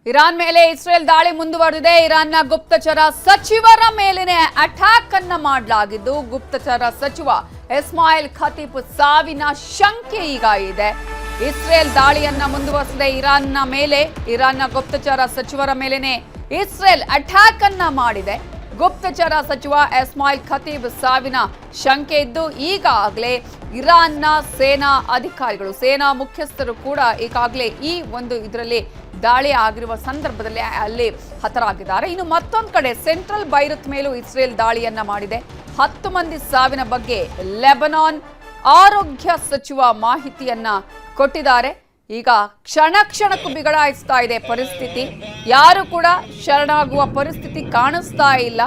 Iran ಮೇಲೆ Israel ದಾಳಿ ಮುಂದುವರೆದಿದೆ. ಇರಾನ್ನ ಗುಪ್ತಚರ ಸಚಿವರ ಮೇಲಿನ ಅಟ್ಯಾಕ್ ಅನ್ನ ಮಾಡಲಾಗಿದ್ದು, ಗುಪ್ತಚರ ಸಚಿವ ಇಸ್ಮಾಯಿಲ್ ಖತೀಬ್ ಸಾವಿನ ಶಂಕೆ ಈಗ ಇದೆ. ಇಸ್ರೇಲ್ ದಾಳಿಯನ್ನ ಮುಂದುವರೆಸಿದೆ ಇರಾನ್ನ ಮೇಲೆ. ಇರಾನ್ನ ಗುಪ್ತಚರ ಸಚಿವರ ಮೇಲೇನೆ ಇಸ್ರೇಲ್ ಅಟ್ಯಾಕ್ ಅನ್ನ ಮಾಡಿದೆ. ಗುಪ್ತಚರ ಸಚಿವ ಇಸ್ಮಾಯಿಲ್ ಖತೀಬ್ ಸಾವಿನ ಶಂಕೆ ಇದ್ದು, ಈಗಾಗಲೇ ಇರಾನ್ನ ಸೇನಾ ಅಧಿಕಾರಿಗಳು, ಸೇನಾ ಮುಖ್ಯಸ್ಥರು ಕೂಡ ಈಗಾಗಲೇ ಈ ಒಂದು ಇದರಲ್ಲಿ ದಾಳಿ ಆಗಿರುವ ಸಂದರ್ಭದಲ್ಲಿ ಅಲ್ಲಿ ಹತರಾಗಿದ್ದಾರೆ. ಇನ್ನು ಮತ್ತೊಂದು ಕಡೆ ಸೆಂಟ್ರಲ್ ಬೈರುತ್ ಮೇಲೂ ಇಸ್ರೇಲ್ ದಾಳಿಯನ್ನ ಮಾಡಿದೆ. 10 ಮಂದಿ ಸಾವಿನ ಬಗ್ಗೆ ಲೆಬನಾನ್ ಆರೋಗ್ಯ ಸಚಿವ ಮಾಹಿತಿಯನ್ನ ಕೊಟ್ಟಿದ್ದಾರೆ. ಈಗ ಕ್ಷಣಕ್ಕೂ ಬಿಗಡಾಯಿಸ್ತಾ ಇದೆ ಪರಿಸ್ಥಿತಿ. ಯಾರು ಕೂಡ ಶರಣಾಗುವ ಪರಿಸ್ಥಿತಿ ಕಾಣಿಸ್ತಾ ಇಲ್ಲ.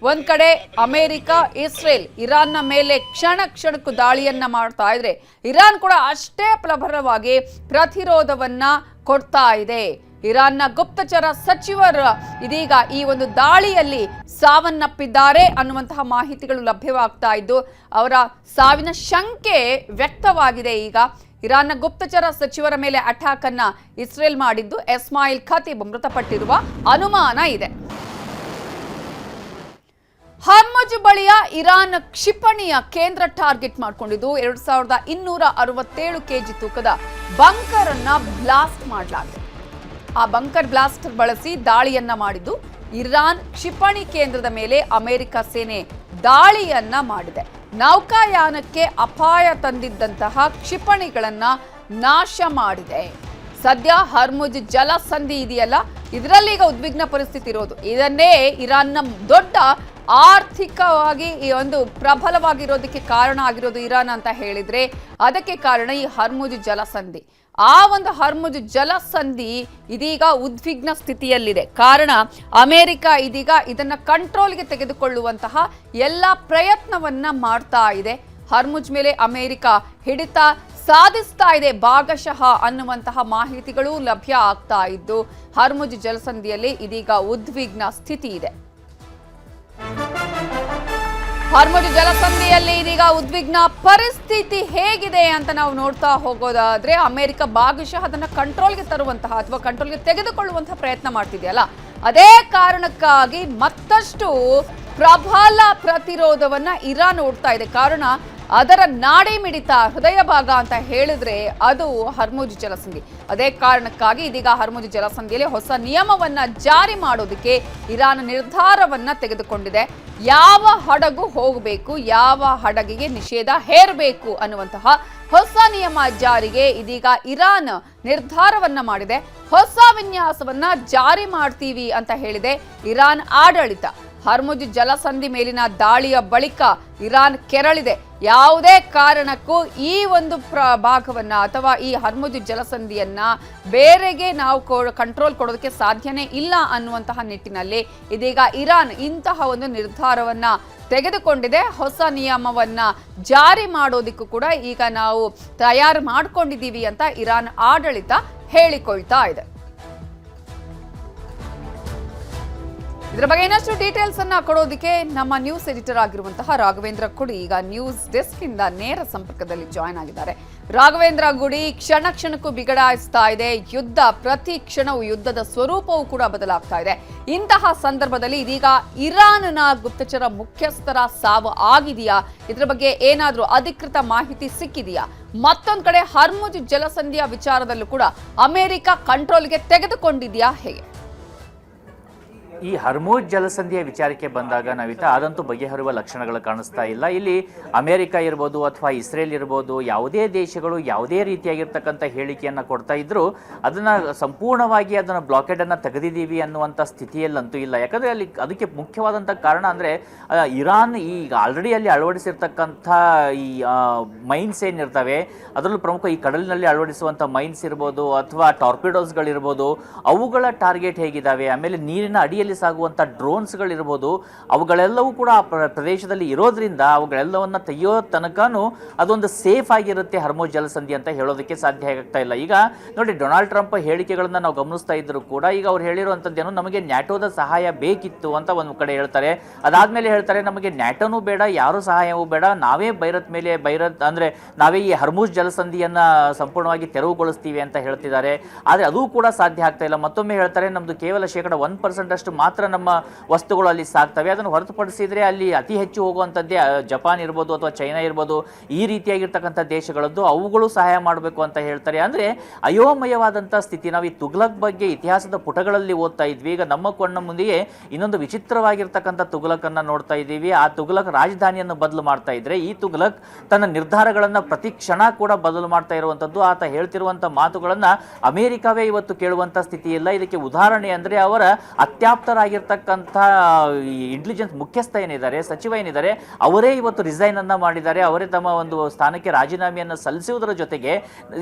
ಒಂದ್ ಕಡೆ ಅಮೆರಿಕ, ಇಸ್ರೇಲ್ ಇರಾನ್ನ ಮೇಲೆ ಕ್ಷಣಕ್ಕೂ ದಾಳಿಯನ್ನ ಮಾಡ್ತಾ ಇದ್ರೆ, ಇರಾನ್ ಕೂಡ ಅಷ್ಟೇ ಪ್ರಬಲವಾಗಿ ಪ್ರತಿರೋಧವನ್ನ ಕೊಡ್ತಾ ಇದೆ. ಇರಾನ್ನ ಗುಪ್ತಚರ ಸಚಿವರು ಇದೀಗ ಈ ಒಂದು ದಾಳಿಯಲ್ಲಿ ಸಾವನ್ನಪ್ಪಿದ್ದಾರೆ ಅನ್ನುವಂತಹ ಮಾಹಿತಿಗಳು ಲಭ್ಯವಾಗ್ತಾ ಇದ್ದು, ಅವರ ಸಾವಿನ ಶಂಕೆ ವ್ಯಕ್ತವಾಗಿದೆ. ಈಗ ಇರಾನ್ನ ಗುಪ್ತಚರ ಸಚಿವರ ಮೇಲೆ ಅಟ್ಯಾಕ್ ಅನ್ನ ಇಸ್ರೇಲ್ ಮಾಡಿದ್ದು, ಇಸ್ಮಾಯಿಲ್ ಖತೀಬ್ ಮೃತಪಟ್ಟಿರುವ ಅನುಮಾನ ಇದೆ. ಹರ್ಮುಜ್ ಬಳಿಯ ಇರಾನ್ ಕ್ಷಿಪಣಿಯ ಕೇಂದ್ರ ಟಾರ್ಗೆಟ್ ಮಾಡಿಕೊಂಡಿದ್ದು 2267 ಕೆಜಿ ತೂಕದ ಬಂಕರ್ ಅನ್ನ ಬ್ಲಾಸ್ಟ್ ಮಾಡಲಾಗಿದೆ. ಆ ಬಂಕರ್ ಬ್ಲಾಸ್ಟರ್ ಬಳಸಿ ದಾಳಿಯನ್ನ ಮಾಡಿದ್ದು, ಇರಾನ್ ಕ್ಷಿಪಣಿ ಕೇಂದ್ರದ ಮೇಲೆ ಅಮೆರಿಕ ಸೇನೆ ದಾಳಿಯನ್ನ ಮಾಡಿದೆ. ನೌಕಾಯಾನಕ್ಕೆ ಅಪಾಯ ತಂದಿದ್ದಂತಹ ಕ್ಷಿಪಣಿಗಳನ್ನ ನಾಶ ಮಾಡಿದೆ. ಸದ್ಯ ಹರ್ಮುಜ್ ಜಲಸಂಧಿ ಇದೆಯಲ್ಲ, ಇದರಲ್ಲಿ ಈಗ ಉದ್ವಿಗ್ನ ಪರಿಸ್ಥಿತಿ ಇರೋದು. ಇದನ್ನೇ ಇರಾನ್ನ ದೊಡ್ಡ ಆರ್ಥಿಕವಾಗಿ ಈ ಒಂದು ಪ್ರಬಲವಾಗಿರೋದಕ್ಕೆ ಕಾರಣ ಆಗಿರೋದು ಇರಾನ್ ಅಂತ ಹೇಳಿದ್ರೆ, ಅದಕ್ಕೆ ಕಾರಣ ಈ ಹರ್ಮುಜ್ ಜಲಸಂಧಿ. ಆ ಒಂದು ಹರ್ಮುಜ್ ಜಲಸಂಧಿ ಇದೀಗ ಉದ್ವಿಗ್ನ ಸ್ಥಿತಿಯಲ್ಲಿದೆ. ಕಾರಣ ಅಮೆರಿಕ ಇದೀಗ ಇದನ್ನ ಕಂಟ್ರೋಲ್ಗೆ ತೆಗೆದುಕೊಳ್ಳುವಂತಹ ಎಲ್ಲ ಪ್ರಯತ್ನವನ್ನ ಮಾಡ್ತಾ ಇದೆ. ಹರ್ಮುಜ್ ಮೇಲೆ ಅಮೆರಿಕ ಹಿಡಿತ ಸಾಧಿಸ್ತಾ ಇದೆ ಭಾಗಶಃ ಅನ್ನುವಂತಹ ಮಾಹಿತಿಗಳು ಲಭ್ಯ ಆಗ್ತಾ ಇದ್ದು, ಹರ್ಮುಜ್ ಜಲಸಂಧಿಯಲ್ಲಿ ಇದೀಗ ಉದ್ವಿಗ್ನ ಸ್ಥಿತಿ ಇದೆ. ಹರ್ಮುಜ್ ಜಲಸಂಧಿಯಲ್ಲಿ ಇದೀಗ ಉದ್ವಿಗ್ನ ಪರಿಸ್ಥಿತಿ ಹೇಗಿದೆ ಅಂತ ನಾವು ನೋಡ್ತಾ ಹೋಗೋದಾದ್ರೆ, ಅಮೆರಿಕ ಭಾಗಶಃ ಅದನ್ನ ಕಂಟ್ರೋಲ್ಗೆ ತರುವಂತಹ ಅಥವಾ ಕಂಟ್ರೋಲ್ಗೆ ತೆಗೆದುಕೊಳ್ಳುವಂತಹ ಪ್ರಯತ್ನ ಮಾಡ್ತಿದೆಯಲ್ಲ, ಅದೇ ಕಾರಣಕ್ಕಾಗಿ ಮತ್ತಷ್ಟು ಪ್ರಬಲ ಪ್ರತಿರೋಧವನ್ನ ಇರಾನ್ ನೋಡ್ತಾ ಇದೆ. ಕಾರಣ ಅದರ ನಾಡಿ ಮಿಡಿತ, ಹೃದಯ ಭಾಗ ಅಂತ ಹೇಳಿದ್ರೆ ಅದು ಹರ್ಮುಜ್ ಜಲಸಂಧಿ. ಅದೇ ಕಾರಣಕ್ಕಾಗಿ ಇದೀಗ ಹರ್ಮುಜ್ ಜಲಸಂಧಿಯಲ್ಲಿ ಹೊಸ ನಿಯಮವನ್ನ ಜಾರಿ ಮಾಡೋದಕ್ಕೆ ಇರಾನ್ ನಿರ್ಧಾರವನ್ನ ತೆಗೆದುಕೊಂಡಿದೆ. ಯಾವ ಹಡಗು ಹೋಗಬೇಕು, ಯಾವ ಹಡಗಿಗೆ ನಿಷೇಧ ಹೇರಬೇಕು ಅನ್ನುವಂತಹ ಹೊಸ ನಿಯಮ ಜಾರಿಗೆ ಇದೀಗ ಇರಾನ್ ನಿರ್ಧಾರವನ್ನ ಮಾಡಿದೆ. ಹೊಸ ವಿನ್ಯಾಸವನ್ನ ಜಾರಿ ಮಾಡ್ತೀವಿ ಅಂತ ಹೇಳಿದೆ ಇರಾನ್ ಆಡಳಿತ. ಹರ್ಮುಜ್ ಜಲಸಂಧಿ ಮೇಲಿನ ದಾಳಿಯ ಬಳಿಕ ಇರಾನ್ ಕೆರಳಿದೆ. ಯಾವುದೇ ಕಾರಣಕ್ಕೂ ಈ ಒಂದು ಭಾಗವನ್ನ ಅಥವಾ ಈ ಹರ್ಮುಜ್ ಜಲಸಂಧಿಯನ್ನ ಬೇರೆಗೆ ನಾವು ಕಂಟ್ರೋಲ್ ಕೊಡೋದಕ್ಕೆ ಸಾಧ್ಯನೇ ಇಲ್ಲ ಅನ್ನುವಂತಹ ನಿಟ್ಟಿನಲ್ಲಿ ಇದೀಗ ಇರಾನ್ ಇಂತಹ ಒಂದು ನಿರ್ಧಾರವನ್ನ ತೆಗೆದುಕೊಂಡಿದೆ. ಹೊಸ ನಿಯಮವನ್ನ ಜಾರಿ ಮಾಡೋದಕ್ಕೂ ಕೂಡ ಈಗ ನಾವು ತಯಾರು ಮಾಡ್ಕೊಂಡಿದ್ದೀವಿ ಅಂತ ಇರಾನ್ ಆಡಳಿತ ಹೇಳಿಕೊಳ್ತಾ ಇದೆ. ಇದರ ಬಗ್ಗೆ ಇನ್ನಷ್ಟು ಡೀಟೇಲ್ಸ್ ಅನ್ನ ಕೊಡೋದಕ್ಕೆ ನಮ್ಮ ನ್ಯೂಸ್ ಎಡಿಟರ್ ಆಗಿರುವಂತಹ ರಾಘವೇಂದ್ರ ಗುಡಿ ಈಗ ನ್ಯೂಸ್ ಡೆಸ್ಕ್ ಇಂದ ನೇರ ಸಂಪರ್ಕದಲ್ಲಿ ಜಾಯ್ನ್ ಆಗಿದ್ದಾರೆ. ರಾಘವೇಂದ್ರ ಗುಡಿ, ಕ್ಷಣಕ್ಕೂ ಬಿಗಡಾಯಿಸ್ತಾ ಇದೆ ಯುದ್ಧ. ಪ್ರತಿ ಕ್ಷಣವೂ ಯುದ್ಧದ ಸ್ವರೂಪವೂ ಕೂಡ ಬದಲಾಗ್ತಾ ಇದೆ. ಇಂತಹ ಸಂದರ್ಭದಲ್ಲಿ ಇದೀಗ ಇರಾನ್ನ ಗುಪ್ತಚರ ಮುಖ್ಯಸ್ಥರ ಸಾವು ಆಗಿದೆಯಾ? ಇದರ ಬಗ್ಗೆ ಏನಾದರೂ ಅಧಿಕೃತ ಮಾಹಿತಿ ಸಿಕ್ಕಿದೆಯಾ? ಮತ್ತೊಂದು ಕಡೆ ಹರ್ಮುಜ್ ಜಲಸಂಧಿಯ ವಿಚಾರದಲ್ಲೂ ಕೂಡ ಅಮೆರಿಕ ಕಂಟ್ರೋಲ್ಗೆ ತೆಗೆದುಕೊಂಡಿದೆಯಾ? ಹೇಗೆ ಈ ಹರ್ಮುಜ್ ಜಲಸಂಧಿಯ ವಿಚಾರಕ್ಕೆ ಬಂದಾಗ ನಾವಿತ ಅದಂತೂ ಬಗೆಹರುವ ಲಕ್ಷಣಗಳು ಕಾಣಿಸ್ತಾ ಇಲ್ಲ. ಇಲ್ಲಿ ಅಮೆರಿಕ ಇರ್ಬೋದು ಅಥವಾ ಇಸ್ರೇಲ್ ಇರ್ಬೋದು, ಯಾವುದೇ ದೇಶಗಳು ಯಾವುದೇ ರೀತಿಯಾಗಿರ್ತಕ್ಕಂಥ ಹೇಳಿಕೆಯನ್ನು ಕೊಡ್ತಾ ಇದ್ರು ಅದನ್ನು ಸಂಪೂರ್ಣವಾಗಿ ಅದನ್ನು ಬ್ಲಾಕೆಡನ್ನು ತೆಗೆದಿದ್ದೀವಿ ಅನ್ನುವಂಥ ಸ್ಥಿತಿಯಲ್ಲಂತೂ ಇಲ್ಲ. ಯಾಕಂದರೆ ಅಲ್ಲಿ ಅದಕ್ಕೆ ಮುಖ್ಯವಾದಂಥ ಕಾರಣ ಅಂದರೆ ಇರಾನ್ ಈಗ ಆಲ್ರೆಡಿ ಅಲ್ಲಿ ಅಳವಡಿಸಿರ್ತಕ್ಕಂಥ ಈ ಮೈನ್ಸ್ ಏನಿರ್ತವೆ, ಅದರಲ್ಲೂ ಪ್ರಮುಖ ಈ ಕಡಲಿನಲ್ಲಿ ಅಳವಡಿಸುವಂಥ ಮೈನ್ಸ್ ಇರ್ಬೋದು ಅಥವಾ ಟಾರ್ಪಿಡೋಸ್ಗಳಿರ್ಬೋದು, ಅವುಗಳ ಟಾರ್ಗೆಟ್ ಹೇಗಿದ್ದಾವೆ, ಆಮೇಲೆ ನೀರಿನ ಅಡಿಯಲ್ಲಿ ಗಾಳಿಯಲ್ಲಿ ಸಾಗುವಂಥ ಡ್ರೋನ್ಸ್ಗಳಿರ್ಬೋದು, ಅವುಗಳೆಲ್ಲವೂ ಕೂಡ ಆ ಪ್ರದೇಶದಲ್ಲಿ ಇರೋದ್ರಿಂದ ಅವುಗಳೆಲ್ಲವನ್ನ ತೆಗೆಯೋ ತನಕನೂ ಅದೊಂದು ಸೇಫ್ ಆಗಿರುತ್ತೆ ಹರ್ಮೋಜ್ ಜಲಸಂಧಿ ಅಂತ ಹೇಳೋದಕ್ಕೆ ಸಾಧ್ಯ ಆಗ್ತಾ ಇಲ್ಲ. ಈಗ ನೋಡಿ, ಡೊನಾಲ್ಡ್ ಟ್ರಂಪ್ ಹೇಳಿಕೆಗಳನ್ನ ನಾವು ಗಮನಿಸ್ತಾ ಇದ್ರು ಕೂಡ ಈಗ ಅವ್ರು ಹೇಳಿರುವಂಥದ್ದೇನು, ನಮಗೆ ನ್ಯಾಟೋದ ಸಹಾಯ ಬೇಕಿತ್ತು ಅಂತ ಒಂದು ಕಡೆ ಹೇಳ್ತಾರೆ. ಅದಾದ್ಮೇಲೆ ಹೇಳ್ತಾರೆ ನಮಗೆ ನ್ಯಾಟೋನೂ ಬೇಡ, ಯಾರು ಸಹಾಯವೂ ಬೇಡ, ನಾವೇ ನಾವೇ ಈ ಹರ್ಮುಜ್ ಜಲಸಂಧಿಯನ್ನ ಸಂಪೂರ್ಣವಾಗಿ ತೆರವುಗೊಳಿಸ್ತೀವಿ ಅಂತ ಹೇಳ್ತಿದ್ದಾರೆ. ಆದರೆ ಅದು ಕೂಡ ಸಾಧ್ಯ ಆಗ್ತಾ ಇಲ್ಲ. ಮತ್ತೊಮ್ಮೆ ಹೇಳ್ತಾರೆ ನಮ್ದು ಕೇವಲ 1% ಅಷ್ಟು ಮಾತ್ರ ನಮ್ಮ ವಸ್ತುಗಳು ಅಲ್ಲಿ ಸಾಕ್ತವೆ, ಅದನ್ನು ಹೊರತುಪಡಿಸಿದ್ರೆ ಅಲ್ಲಿ ಅತಿ ಹೆಚ್ಚು ಹೋಗುವಂಥದ್ದೇ ಜಪಾನ್ ಇರ್ಬೋದು ಅಥವಾ ಚೈನಾ ಇರ್ಬೋದು, ಈ ರೀತಿಯಾಗಿರ್ತಕ್ಕಂಥ ದೇಶಗಳದ್ದು, ಅವುಗಳು ಸಹಾಯ ಮಾಡಬೇಕು ಅಂತ ಹೇಳ್ತಾರೆ. ಅಂದ್ರೆ ಅಯೋಮಯವಾದಂಥ ಸ್ಥಿತಿ. ನಾವು ಈ ತುಘಲಕ್ ಬಗ್ಗೆ ಇತಿಹಾಸದ ಪುಟಗಳಲ್ಲಿ ಓದ್ತಾ ಇದ್ವಿ. ಈಗ ನಮ್ಮ ಕಣ್ಣ ಮುಂದೆಯೇ ಇನ್ನೊಂದು ವಿಚಿತ್ರವಾಗಿರ್ತಕ್ಕಂಥ ತುಘಲಕ್ ಅನ್ನ ನೋಡ್ತಾ ಇದ್ದೀವಿ. ಆ ತುಘಲಕ್ ರಾಜಧಾನಿಯನ್ನು ಬದಲು ಮಾಡ್ತಾ ಇದ್ರೆ, ಈ ತುಘಲಕ್ ತನ್ನ ನಿರ್ಧಾರಗಳನ್ನ ಪ್ರತಿ ಕ್ಷಣ ಕೂಡ ಬದಲು ಮಾಡ್ತಾ ಇರುವಂತದ್ದು. ಆತ ಹೇಳ್ತಿರುವಂತ ಮಾತುಗಳನ್ನ ಅಮೆರಿಕವೇ ಇವತ್ತು ಕೇಳುವಂತ ಸ್ಥಿತಿ ಇಲ್ಲ. ಇದಕ್ಕೆ ಉದಾಹರಣೆ ಅಂದ್ರೆ ಅವರ ಅತ್ಯಾಪ್ತರಾಗಿರ್ತಕ್ಕಂಥ ಇಂಟೆಲಿಜೆನ್ಸ್ ಮುಖ್ಯಸ್ಥ ಏನಿದ್ದಾರೆ, ಸಚಿವ ಏನಿದ್ದಾರೆ, ಅವರೇ ಇವತ್ತು ರಿಸೈನ್ ಅನ್ನ ಮಾಡಿದ್ದಾರೆ. ಅವರೇ ತಮ್ಮ ಒಂದು ಸ್ಥಾನಕ್ಕೆ ರಾಜೀನಾಮೆಯನ್ನು ಸಲ್ಲಿಸುವುದರ ಜೊತೆಗೆ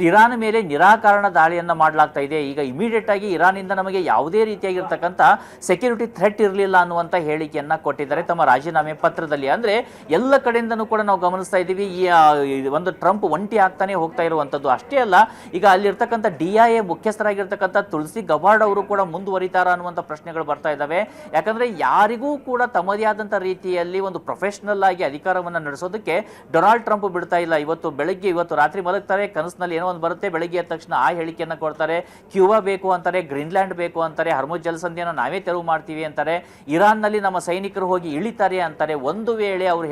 ಇರಾನ್ ಮೇಲೆ ನಿರಾಕರಣ ದಾಳಿಯನ್ನ ಮಾಡಲಾಗ್ತಾ ಇದೆ. ಈಗ ಇಮಿಡಿಯೇಟ್ ಆಗಿ ಇರಾನ್ ಇಂದ ನಮಗೆ ಯಾವುದೇ ರೀತಿಯಾಗಿರ್ತಕ್ಕಂಥ ಸೆಕ್ಯೂರಿಟಿ ಥ್ರೆಟ್ ಇರಲಿಲ್ಲ ಅನ್ನುವಂತ ಹೇಳಿಕೆಯನ್ನ ಕೊಟ್ಟಿದ್ದಾರೆ ತಮ್ಮ ರಾಜೀನಾಮೆ ಪತ್ರದಲ್ಲಿ. ಅಂದ್ರೆ ಎಲ್ಲ ಕಡೆಯಿಂದನೂ ಕೂಡ ನಾವು ಗಮನಿಸ್ತಾ ಇದ್ದೀವಿ ಈ ಒಂದು ಟ್ರಂಪ್ ಒಂಟಿ ಆಗ್ತಾನೆ ಹೋಗ್ತಾ ಇರುವಂತದ್ದು. ಅಷ್ಟೇ ಅಲ್ಲ, ಈಗ ಅಲ್ಲಿರ್ತಕ್ಕಂಥ DIA ಮುಖ್ಯಸ್ಥರಾಗಿರ್ತಕ್ಕಂಥ ತುಳಸಿ ಗಬಾರ್ಡ್ ಅವರು ಕೂಡ ಮುಂದುವರಿತಾರ ಅನ್ನುವಂಥ ಪ್ರಶ್ನೆಗಳು ಬರ್ತಾ ಇದ್ದಾವೆ. ಯಾಕಂದ್ರೆ ಯಾರಿಗೂ ಕೂಡ ತಮ್ಮದೇ ಆದಂಥ ರೀತಿಯಲ್ಲಿ ಒಂದು ಪ್ರೊಫೆಷನಲ್ ಆಗಿ ಅಧಿಕಾರವನ್ನು ನಡೆಸೋದಕ್ಕೆ ಡೊನಾಲ್ಡ್ ಟ್ರಂಪ್ ಬಿಡ್ತಾ ಇಲ್ಲ. ಇವತ್ತು ರಾತ್ರಿ ಮಲಗ್ತಾರೆ, ಕನಸಿನಲ್ಲಿ ಏನೋ ಒಂದು ಬರುತ್ತೆ, ಬೆಳಗ್ಗೆ ಎದ್ದ ತಕ್ಷಣ ಆ ಹೇಳಿಕೆಯನ್ನು ಕೊಡ್ತಾರೆ. ಕ್ಯೂಬಾ ಬೇಕು ಅಂತಾರೆ, ಗ್ರೀನ್ಲ್ಯಾಂಡ್ ಬೇಕು ಅಂತಾರೆ, ಹರ್ಮುಜ್ ಜಲಸಂಧಿಯನ್ನು ನಾವೇ ತೆರವು ಮಾಡ್ತೀವಿ ಅಂತಾರೆ, ಇರಾನ್ನಲ್ಲಿ ನಮ್ಮ ಸೈನಿಕರು ಹೋಗಿ ಇಳಿತಾರೆ ಅಂತಾರೆ. ಒಂದು ವೇಳೆ ಅವರು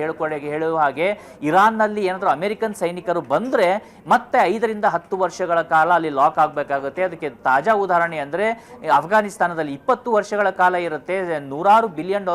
ಹೇಳುವ ಹಾಗೆ ಇರಾನ್ನಲ್ಲಿ ಏನಾದರೂ ಅಮೆರಿಕನ್ ಸೈನಿಕರು ಬಂದ್ರೆ ಮತ್ತೆ 5 ರಿಂದ 10 ವರ್ಷಗಳ ಕಾಲ ಅಲ್ಲಿ ಲಾಕ್ ಆಗಬೇಕಾಗುತ್ತೆ. ಅದಕ್ಕೆ ತಾಜಾ ಉದಾಹರಣೆ ಅಂದ್ರೆ ಅಫ್ಘಾನಿಸ್ತಾನದಲ್ಲಿ 20 ವರ್ಷಗಳ ಕಾಲ ಇರುತ್ತೆ, $100 ಬಿಲಿಯನ್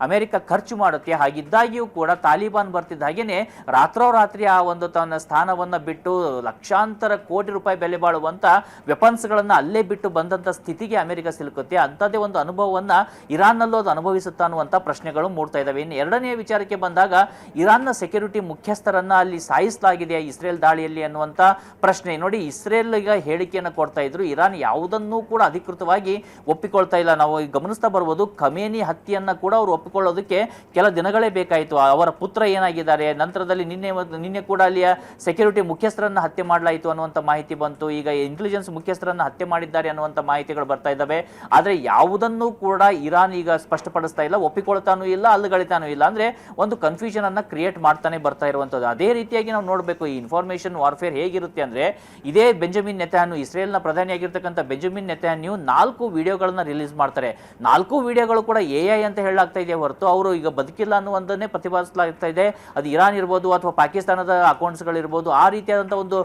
ಅಮೆರಿಕ ಖರ್ಚು ಮಾಡುತ್ತೆ. ಹಾಗಿದ್ದಾಗಿಯೂ ಕೂಡ ತಾಲಿಬಾನ್ ಬರ್ತಿದ್ದ ಹಾಗೇನೆ ರಾತ್ರೋರಾತ್ರಿ ಆ ಒಂದು ತನ್ನ ಸ್ಥಾನವನ್ನ ಬಿಟ್ಟು ಲಕ್ಷಾಂತರ ಕೋಟಿ ರೂಪಾಯಿ ಬೆಲೆ ಬಾಳುವಂತ ವೆಪನ್ಸ್ ಗಳನ್ನ ಅಲ್ಲೇ ಬಿಟ್ಟು ಬಂದಂತ ಸ್ಥಿತಿಗೆ ಅಮೆರಿಕ ಸಿಲುಕುತ್ತೆ. ಅಂತದೇ ಒಂದು ಅನುಭವವನ್ನ ಇರಾನ್ನಲ್ಲೂ ಅದು ಅನುಭವಿಸುತ್ತಾ ಅನ್ನುವಂತ ಪ್ರಶ್ನೆಗಳು ಮೂಡ್ತಾ ಇದಾವೆ. ಇನ್ನು ಎರಡನೆಯ ವಿಚಾರಕ್ಕೆ ಬಂದಾಗ, ಇರಾನ್ನ ಸೆಕ್ಯೂರಿಟಿ ಮುಖ್ಯಸ್ಥರನ್ನ ಅಲ್ಲಿ ಸಾಯಿಸಲಾಗಿದೆ ಇಸ್ರೇಲ್ ದಾಳಿಯಲ್ಲಿ ಅನ್ನುವಂತ ಪ್ರಶ್ನೆ. ನೋಡಿ, ಇಸ್ರೇಲ್ ಈಗ ಹೇಳಿಕೆಯನ್ನು ಕೊಡ್ತಾ ಇದ್ರು, ಇರಾನ್ ಯಾವುದನ್ನೂ ಕೂಡ ಅಧಿಕೃತವಾಗಿ ಒಪ್ಪಿಕೊಳ್ತಾ ಇಲ್ಲ. ನಾವು ಗಮನಿಸ್ತಾ ಬರ್ಬೋದು, ಖಮೇನಿ ಹತ್ಯೆಯನ್ನ ಕೂಡ ಅವರು ಒಪ್ಪಿಕೊಳ್ಳೋದಕ್ಕೆ ಕೆಲ ದಿನಗಳೇ ಬೇಕಾಯಿತು. ಅವರ ಪುತ್ರ ಏನಾಗಿದ್ದಾರೆ, ನಂತರದಲ್ಲಿ ನಿನ್ನೆ ಕೂಡ ಅಲ್ಲಿಯ ಸೆಕ್ಯೂರಿಟಿ ಮುಖ್ಯಸ್ಥರನ್ನ ಹತ್ಯೆ ಮಾಡಲಾಯಿತು ಅನ್ನುವಂಥ ಮಾಹಿತಿ ಬಂತು. ಈಗ ಇಂಟೆಲಿಜೆನ್ಸ್ ಮುಖ್ಯಸ್ಥರನ್ನ ಹತ್ಯೆ ಮಾಡಿದ್ದಾರೆ ಅನ್ನುವಂಥ ಮಾಹಿತಿಗಳು ಬರ್ತಾ ಇದ್ದಾವೆ. ಆದರೆ ಯಾವುದನ್ನೂ ಕೂಡ ಇರಾನ್ ಈಗ ಸ್ಪಷ್ಟಪಡಿಸ್ತಾ ಇಲ್ಲ, ಒಪ್ಪಿಕೊಳ್ತಾನೂ ಇಲ್ಲ, ಅಲ್ಲಗಳಿತಾನೂ ಇಲ್ಲ. ಅಂದ್ರೆ ಒಂದು ಕನ್ಫ್ಯೂಷನ್ ಅನ್ನ ಕ್ರಿಯೇಟ್ ಮಾಡ್ತಾನೆ ಬರ್ತಾ ಇರುವಂತದ್ದು. ಅದೇ ರೀತಿಯಾಗಿ ನಾವು ನೋಡಬೇಕು ಈ ಇನ್ಫಾರ್ಮೇಶನ್ ವಾರ್ಫೇರ್ ಹೇಗಿರುತ್ತೆ ಅಂದ್ರೆ, ಇದೇ ಬೆಂಜಮಿನ್ ನೆತನ್ಯಾಹು, ಇಸ್ರೇಲ್ನ ಪ್ರಧಾನಿಯಾಗಿರ್ತಕ್ಕಂಥ ಬೆಂಜಮಿನ್ ನೆತನ್ಯಾಹು 4 ವಿಡಿಯೋಗಳನ್ನ ರಿಲೀಸ್ ಮಾಡ್ತಾರೆ. 4 ವಿಡಿಯೋಗಳು ಕೂಡ AI ಅಂತ ಹೇಳಲಾಗ್ತಾ ಇದೆ ಹೊರತು ಅವರು ಈಗ ಬದುಕಿಲ್ಲ ಅನ್ನುವಂಥನ್ನೇ ಪ್ರತಿಪಾದಿಸಲಾಗ್ತಾ ಇದೆ. ಅದು ಇರಾನ್ ಇರ್ಬೋದು ಅಥವಾ ಪಾಕಿಸ್ತಾನದ ಅಕೌಂಟ್ಸ್ಗಳಿರ್ಬೋದು, ಆ ರೀತಿಯಾದಂಥ ಒಂದು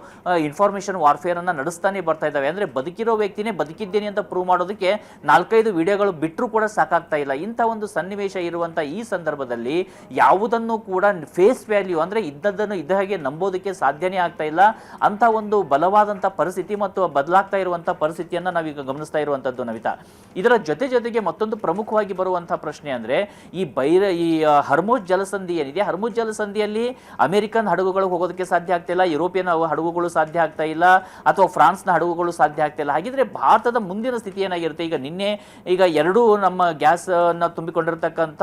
ಇನ್ಫಾರ್ಮೇಶನ್ ವಾರ್ಫೇರ್ ಅನ್ನ ನಡೆಸ್ತಾನೆ ಬರ್ತಾ ಇದ್ದಾವೆ. ಅಂದ್ರೆ ಬದುಕಿರೋ ವ್ಯಕ್ತಿನೇ ಬದುಕಿದ್ದೇನೆ ಅಂತ ಪ್ರೂವ್ ಮಾಡೋದಕ್ಕೆ 4-5 ವಿಡಿಯೋಗಳು ಬಿಟ್ಟರೂ ಕೂಡ ಸಾಕಾಗ್ತಾ ಇಲ್ಲ. ಇಂಥ ಒಂದು ಸನ್ನಿವೇಶ ಇರುವಂತ ಈ ಸಂದರ್ಭದಲ್ಲಿ ಯಾವುದನ್ನು ಕೂಡ ಫೇಸ್ ವ್ಯಾಲ್ಯೂ ಅಂದ್ರೆ ಇದ್ದದ್ದನ್ನು ಇದ್ದ ಹಾಗೆ ನಂಬೋದಕ್ಕೆ ಸಾಧ್ಯನೇ ಆಗ್ತಾ ಇಲ್ಲ. ಅಂತ ಒಂದು ಬಲವಾದಂಥ ಪರಿಸ್ಥಿತಿ ಮತ್ತು ಬದಲಾಗ್ತಾ ಇರುವಂತಹ ಪರಿಸ್ಥಿತಿಯನ್ನ ನಾವೀಗ ಗಮನಿಸ್ತಾ ಇರುವಂತದ್ದು ನವಿತಾ. ಇದರ ಜೊತೆಗೆ ಮತ್ತೊಂದು ಪ್ರಮುಖವಾಗಿ ಬರುವಂತಹ ಪ್ರಶ್ನೆ ಅಂದ್ರೆ, ಈ ಹರ್ಮುಜ್ ಜಲಸಂಧಿ ಏನಿದೆ, ಹರ್ಮುಜ್ ಜಲಸಂಧಿಯಲ್ಲಿ ಅಮೆರಿಕನ್ ಹಡಗುಗಳು ಹೋಗೋದಕ್ಕೆ ಸಾಧ್ಯ ಆಗ್ತಾ ಇಲ್ಲ, ಯುರೋಪಿಯನ್ ಹಡಗುಗಳು ಸಾಧ್ಯ ಆಗ್ತಾ ಇಲ್ಲ, ಅಥವಾ ಫ್ರಾನ್ಸ್ನ ಹಡಗುಗಳು ಸಾಧ್ಯ ಆಗ್ತಾ ಇಲ್ಲ. ಹಾಗಿದ್ರೆ ಭಾರತದ ಮುಂದಿನ ಸ್ಥಿತಿ ಏನಾಗಿರುತ್ತೆ? ಈಗ 2 ನಮ್ಮ ಗ್ಯಾಸ್ ಅನ್ನ ತುಂಬಿಕೊಂಡಿರ್ತಕ್ಕಂಥ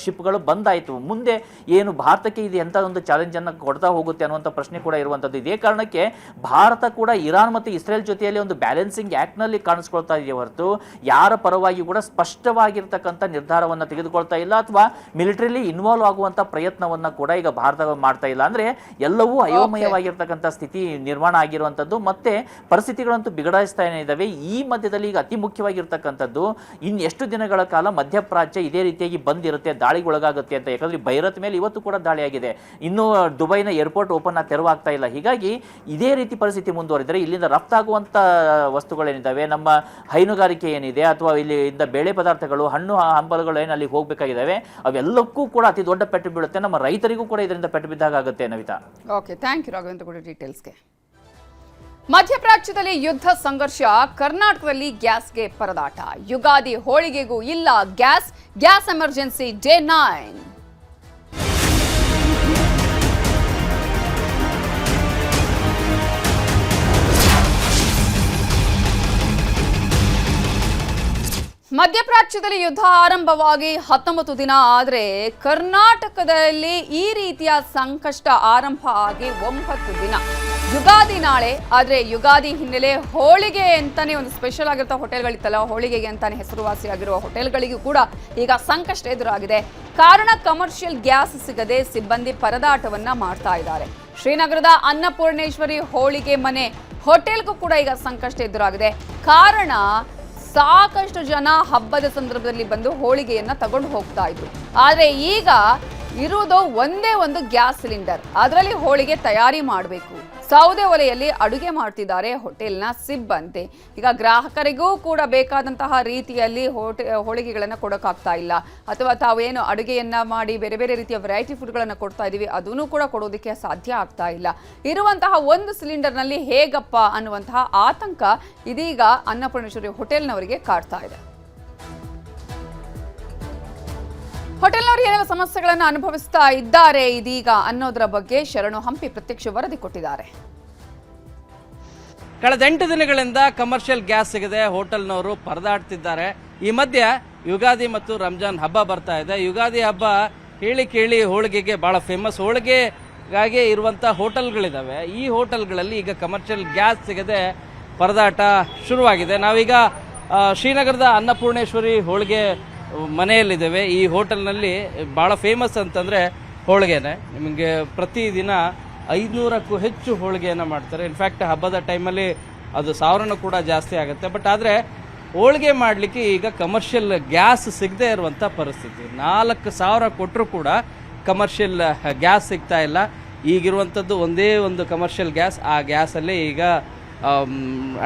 ಶಿಪ್ಗಳು ಬಂದಾಯಿತು. ಮುಂದೆ ಏನು ಭಾರತಕ್ಕೆ ಇದು ಎಂತ ಒಂದು ಚಾಲೆಂಜ್ ಅನ್ನ ಕೊಡ್ತಾ ಹೋಗುತ್ತೆ ಅನ್ನುವಂಥ ಪ್ರಶ್ನೆ ಕೂಡ ಇರುವಂತದ್ದು. ಇದೇ ಕಾರಣಕ್ಕೆ ಭಾರತ ಕೂಡ ಇರಾನ್ ಮತ್ತು ಇಸ್ರೇಲ್ ಜೊತೆಯಲ್ಲಿ ಒಂದು ಬ್ಯಾಲೆನ್ಸಿಂಗ್ ಆಕ್ಟ್ ನಲ್ಲಿ ಕಾಣಿಸ್ಕೊಳ್ತಾ ಇದೆಯೇ ಹೊರತು ಯಾರ ಪರವಾಗಿ ಕೂಡ ಸ್ಪಷ್ಟವಾಗಿರ್ತಕ್ಕಂಥ ನಿರ್ಧಾರವನ್ನ ತೆಗೆದುಕೊಳ್ತಾ ಇಲ್ಲ, ಅಥವಾ ಮಿಲಿಟರಿಲಿ ಇನ್ವಾಲ್ವ್ ಆಗುವಂತ ಪ್ರಯತ್ನವನ್ನ ಕೂಡ ಈಗ ಭಾರತ ಮಾಡ್ತಾ ಇಲ್ಲ. ಅಂದ್ರೆ ಎಲ್ಲವೂ ಅಯೋಮಯವಾಗಿರ್ತಕ್ಕಂಥ ಸ್ಥಿತಿ ನಿರ್ಮಾಣ ಆಗಿರುವಂತದ್ದು. ಮತ್ತೆ ಪರಿಸ್ಥಿತಿಗಳಂತೂ ಬಿಗಡಾಯಿಸ್ತಾನೆ ಇದ್ದಾವೆ. ಈ ಮಧ್ಯದಲ್ಲಿ ಈಗ ಅತಿ ಮುಖ್ಯವಾಗಿರ್ತಕ್ಕಂಥದ್ದು, ಇನ್ನೆಷ್ಟು ದಿನಗಳ ಕಾಲ ಮಧ್ಯಪ್ರಾಚ್ಯ ಇದೇ ರೀತಿಯಾಗಿ ಬಂದಿರುತ್ತೆ, ದಾಳಿಗೊಳಗಾಗುತ್ತೆ ಅಂತ. ಯಾಕಂದ್ರೆ ಬೈರತ್ ಮೇಲೆ ಇವತ್ತು ಕೂಡ ದಾಳಿ ಆಗಿದೆ, ಇನ್ನು ದುಬೈನ ಏರ್ಪೋರ್ಟ್ ಓಪನ್ ತೆರವಾಗ್ತಾ ಇಲ್ಲ. ಹೀಗಾಗಿ ಇದೇ ರೀತಿ ಪರಿಸ್ಥಿತಿ ಮುಂದುವರಿದರೆ ಇಲ್ಲಿಂದ ರಫ್ತಾಗುವಂತ ವಸ್ತುಗಳೇನಿದ್ದಾವೆ, ನಮ್ಮ ಹೈನುಗಾರಿಕೆ ಏನಿದೆ, ಅಥವಾ ಇಲ್ಲಿಂದ ಬೇಳೆ ಪದಾರ್ಥಗಳು, ಹಣ್ಣು ಹಂಪಲುಗಳು ಏನು ಅಲ್ಲಿಗೆ ಹೋಗ್ಬೇಕಾಗಿದ್ದಾವೆ, ಅವೆಲ್ಲಕ್ಕೂ ಕೂಡ ಅತಿ ದೊಡ್ಡ ಪೆಟ್ಟು ಬೀಳುತ್ತೆ. ನಮ್ಮ ರೈತರಿಗೂ ಕೂಡ ಇದರಿಂದ ಪೆಟ್ಟು ಬಿದ್ದಾಗ ಆಗುತ್ತೆ Navita. Okay, thank you Raghavendra ಕೂಡ ಡೀಟೇಲ್ಸ್ಗೆ. ಮಧ್ಯಪ್ರಾಚ್ಯದಲ್ಲಿ ಯುದ್ಧ ಸಂಘರ್ಷ, ಕರ್ನಾಟಕದಲ್ಲಿ ಗ್ಯಾಸ್ಗೆ ಪರದಾಟ. ಯುಗಾದಿ ಹೋಳಿಗೆಗೂ ಇಲ್ಲ ಗ್ಯಾಸ್ ಎಮರ್ಜೆನ್ಸಿ ಡೇ 9. ಮಧ್ಯಪ್ರಾಚ್ಯದಲ್ಲಿ ಯುದ್ಧ ಆರಂಭವಾಗಿ 19 ದಿನ ಆದರೆ ಕರ್ನಾಟಕದಲ್ಲಿ ಈ ರೀತಿಯ ಸಂಕಷ್ಟ ಆರಂಭ ಆಗಿ 9 ದಿನ. ಯುಗಾದಿ ನಾಳೆ, ಆದರೆ ಯುಗಾದಿ ಹಿನ್ನೆಲೆ ಹೋಳಿಗೆ ಅಂತಾನೆ ಒಂದು ಸ್ಪೆಷಲ್ ಆಗಿರೋ ಹೋಟೆಲ್ಗಳಿತ್ತಲ್ಲ, ಹೋಳಿಗೆಗೆ ಅಂತಾನೆ ಹೆಸರುವಾಸಿಯಾಗಿರುವ ಹೋಟೆಲ್ಗಳಿಗೂ ಕೂಡ ಈಗ ಸಂಕಷ್ಟ ಎದುರಾಗಿದೆ. ಕಾರಣ ಕಮರ್ಷಿಯಲ್ ಗ್ಯಾಸ್ ಸಿಗದೆ ಸಿಬ್ಬಂದಿ ಪರದಾಟವನ್ನ ಮಾಡ್ತಾ ಇದ್ದಾರೆ. ಶ್ರೀನಗರದ ಅನ್ನಪೂರ್ಣೇಶ್ವರಿ ಹೋಳಿಗೆ ಮನೆ ಹೋಟೆಲ್ಗೂ ಕೂಡ ಈಗ ಸಂಕಷ್ಟ ಎದುರಾಗಿದೆ. ಕಾರಣ ಸಾಕಷ್ಟು ಜನ ಹಬ್ಬದ ಸಂದರ್ಭದಲ್ಲಿ ಬಂದು ಹೋಳಿಗೆಯನ್ನ ತಗೊಂಡು ಹೋಗ್ತಾ ಇದ್ರು. ಆದ್ರೆ ಈಗ ಇರುವುದು ಒಂದೇ ಒಂದು ಗ್ಯಾಸ್ ಸಿಲಿಂಡರ್, ಅದರಲ್ಲಿ ಹೋಳಿಗೆ ತಯಾರಿ ಮಾಡಬೇಕು. ಸೌದೆ ಒಲೆಯಲ್ಲಿ ಅಡುಗೆ ಮಾಡ್ತಿದ್ದಾರೆ ಹೋಟೆಲ್ನ ಸಿಬ್ಬಂದಿ. ಈಗ ಗ್ರಾಹಕರಿಗೂ ಕೂಡ ಬೇಕಾದಂತಹ ರೀತಿಯಲ್ಲಿ ಹೋಳಿಗೆಗಳನ್ನು ಕೊಡೋಕ್ಕಾಗ್ತಾ ಇಲ್ಲ, ಅಥವಾ ತಾವೇನು ಅಡುಗೆಯನ್ನ ಮಾಡಿ ಬೇರೆ ಬೇರೆ ರೀತಿಯ ವೆರೈಟಿ ಫುಡ್ಗಳನ್ನು ಕೊಡ್ತಾ ಇದೀವಿ ಅದನ್ನು ಕೂಡ ಕೊಡೋದಕ್ಕೆ ಸಾಧ್ಯ ಆಗ್ತಾ ಇಲ್ಲ. ಇರುವಂತಹ ಒಂದು ಸಿಲಿಂಡರ್ನಲ್ಲಿ ಹೇಗಪ್ಪ ಅನ್ನುವಂತಹ ಆತಂಕ ಇದೀಗ ಅನ್ನಪೂರ್ಣೇಶ್ವರಿ ಹೋಟೆಲ್ನವರಿಗೆ ಕಾಡ್ತಾ ಇದೆ. ಹೋಟೆಲ್ನವರು ಏನೆಲ್ಲ ಸಮಸ್ಯೆಗಳನ್ನು ಅನುಭವಿಸ್ತಾ ಇದ್ದಾರೆ ಇದೀಗ ಅನ್ನೋದರ ಬಗ್ಗೆ ಶರಣು ಹಂಪಿ ಪ್ರತ್ಯಕ್ಷ ವರದಿ ಕೊಟ್ಟಿದ್ದಾರೆ. ಕಳೆದ 8 ದಿನಗಳಿಂದ ಕಮರ್ಷಿಯಲ್ ಗ್ಯಾಸ್ ಸಿಗದೆ ಹೋಟೆಲ್ನವರು ಪರದಾಡ್ತಿದ್ದಾರೆ. ಈ ಮಧ್ಯೆ ಯುಗಾದಿ ಮತ್ತು ರಂಜಾನ್ ಹಬ್ಬ ಬರ್ತಾ ಇದೆ. ಯುಗಾದಿ ಹಬ್ಬ ಹೇಳಿ ಕೇಳಿ ಹೋಳಿಗೆಗೆ ಬಹಳ ಫೇಮಸ್. ಹೋಳಿಗೆಗಾಗಿ ಇರುವಂಥ ಹೋಟೆಲ್ಗಳಿದ್ದಾವೆ. ಈ ಹೋಟೆಲ್ಗಳಲ್ಲಿ ಈಗ ಕಮರ್ಷಿಯಲ್ ಗ್ಯಾಸ್ ಸಿಗದೆ ಪರದಾಟ ಶುರುವಾಗಿದೆ. ನಾವೀಗ ಶ್ರೀನಗರದ ಅನ್ನಪೂರ್ಣೇಶ್ವರಿ ಹೋಳಿಗೆ ಮನೆಯಲ್ಲಿದ್ದೇವೆ. ಈ ಹೋಟೆಲ್ನಲ್ಲಿ ಭಾಳ ಫೇಮಸ್ ಅಂತಂದರೆ ಹೋಳಿಗೆನೆ. ನಿಮಗೆ ಪ್ರತಿದಿನ 500ಕ್ಕೂ ಹೆಚ್ಚು ಹೋಳಿಗೆಯನ್ನು ಮಾಡ್ತಾರೆ. ಇನ್ಫ್ಯಾಕ್ಟ್ ಹಬ್ಬದ ಟೈಮಲ್ಲಿ ಅದು 1000 ಕೂಡ ಜಾಸ್ತಿ ಆಗುತ್ತೆ. ಬಟ್ ಆದರೆ ಹೋಳಿಗೆ ಮಾಡಲಿಕ್ಕೆ ಈಗ ಕಮರ್ಷಿಯಲ್ ಗ್ಯಾಸ್ ಸಿಗದೆ ಇರುವಂಥ ಪರಿಸ್ಥಿತಿ. 4000 ಕೊಟ್ಟರು ಕೂಡ ಕಮರ್ಷಿಯಲ್ ಗ್ಯಾಸ್ ಸಿಗ್ತಾ ಇಲ್ಲ. ಈಗಿರುವಂಥದ್ದು ಒಂದೇ ಒಂದು ಕಮರ್ಷಿಯಲ್ ಗ್ಯಾಸ್. ಆ ಗ್ಯಾಸಲ್ಲಿ ಈಗ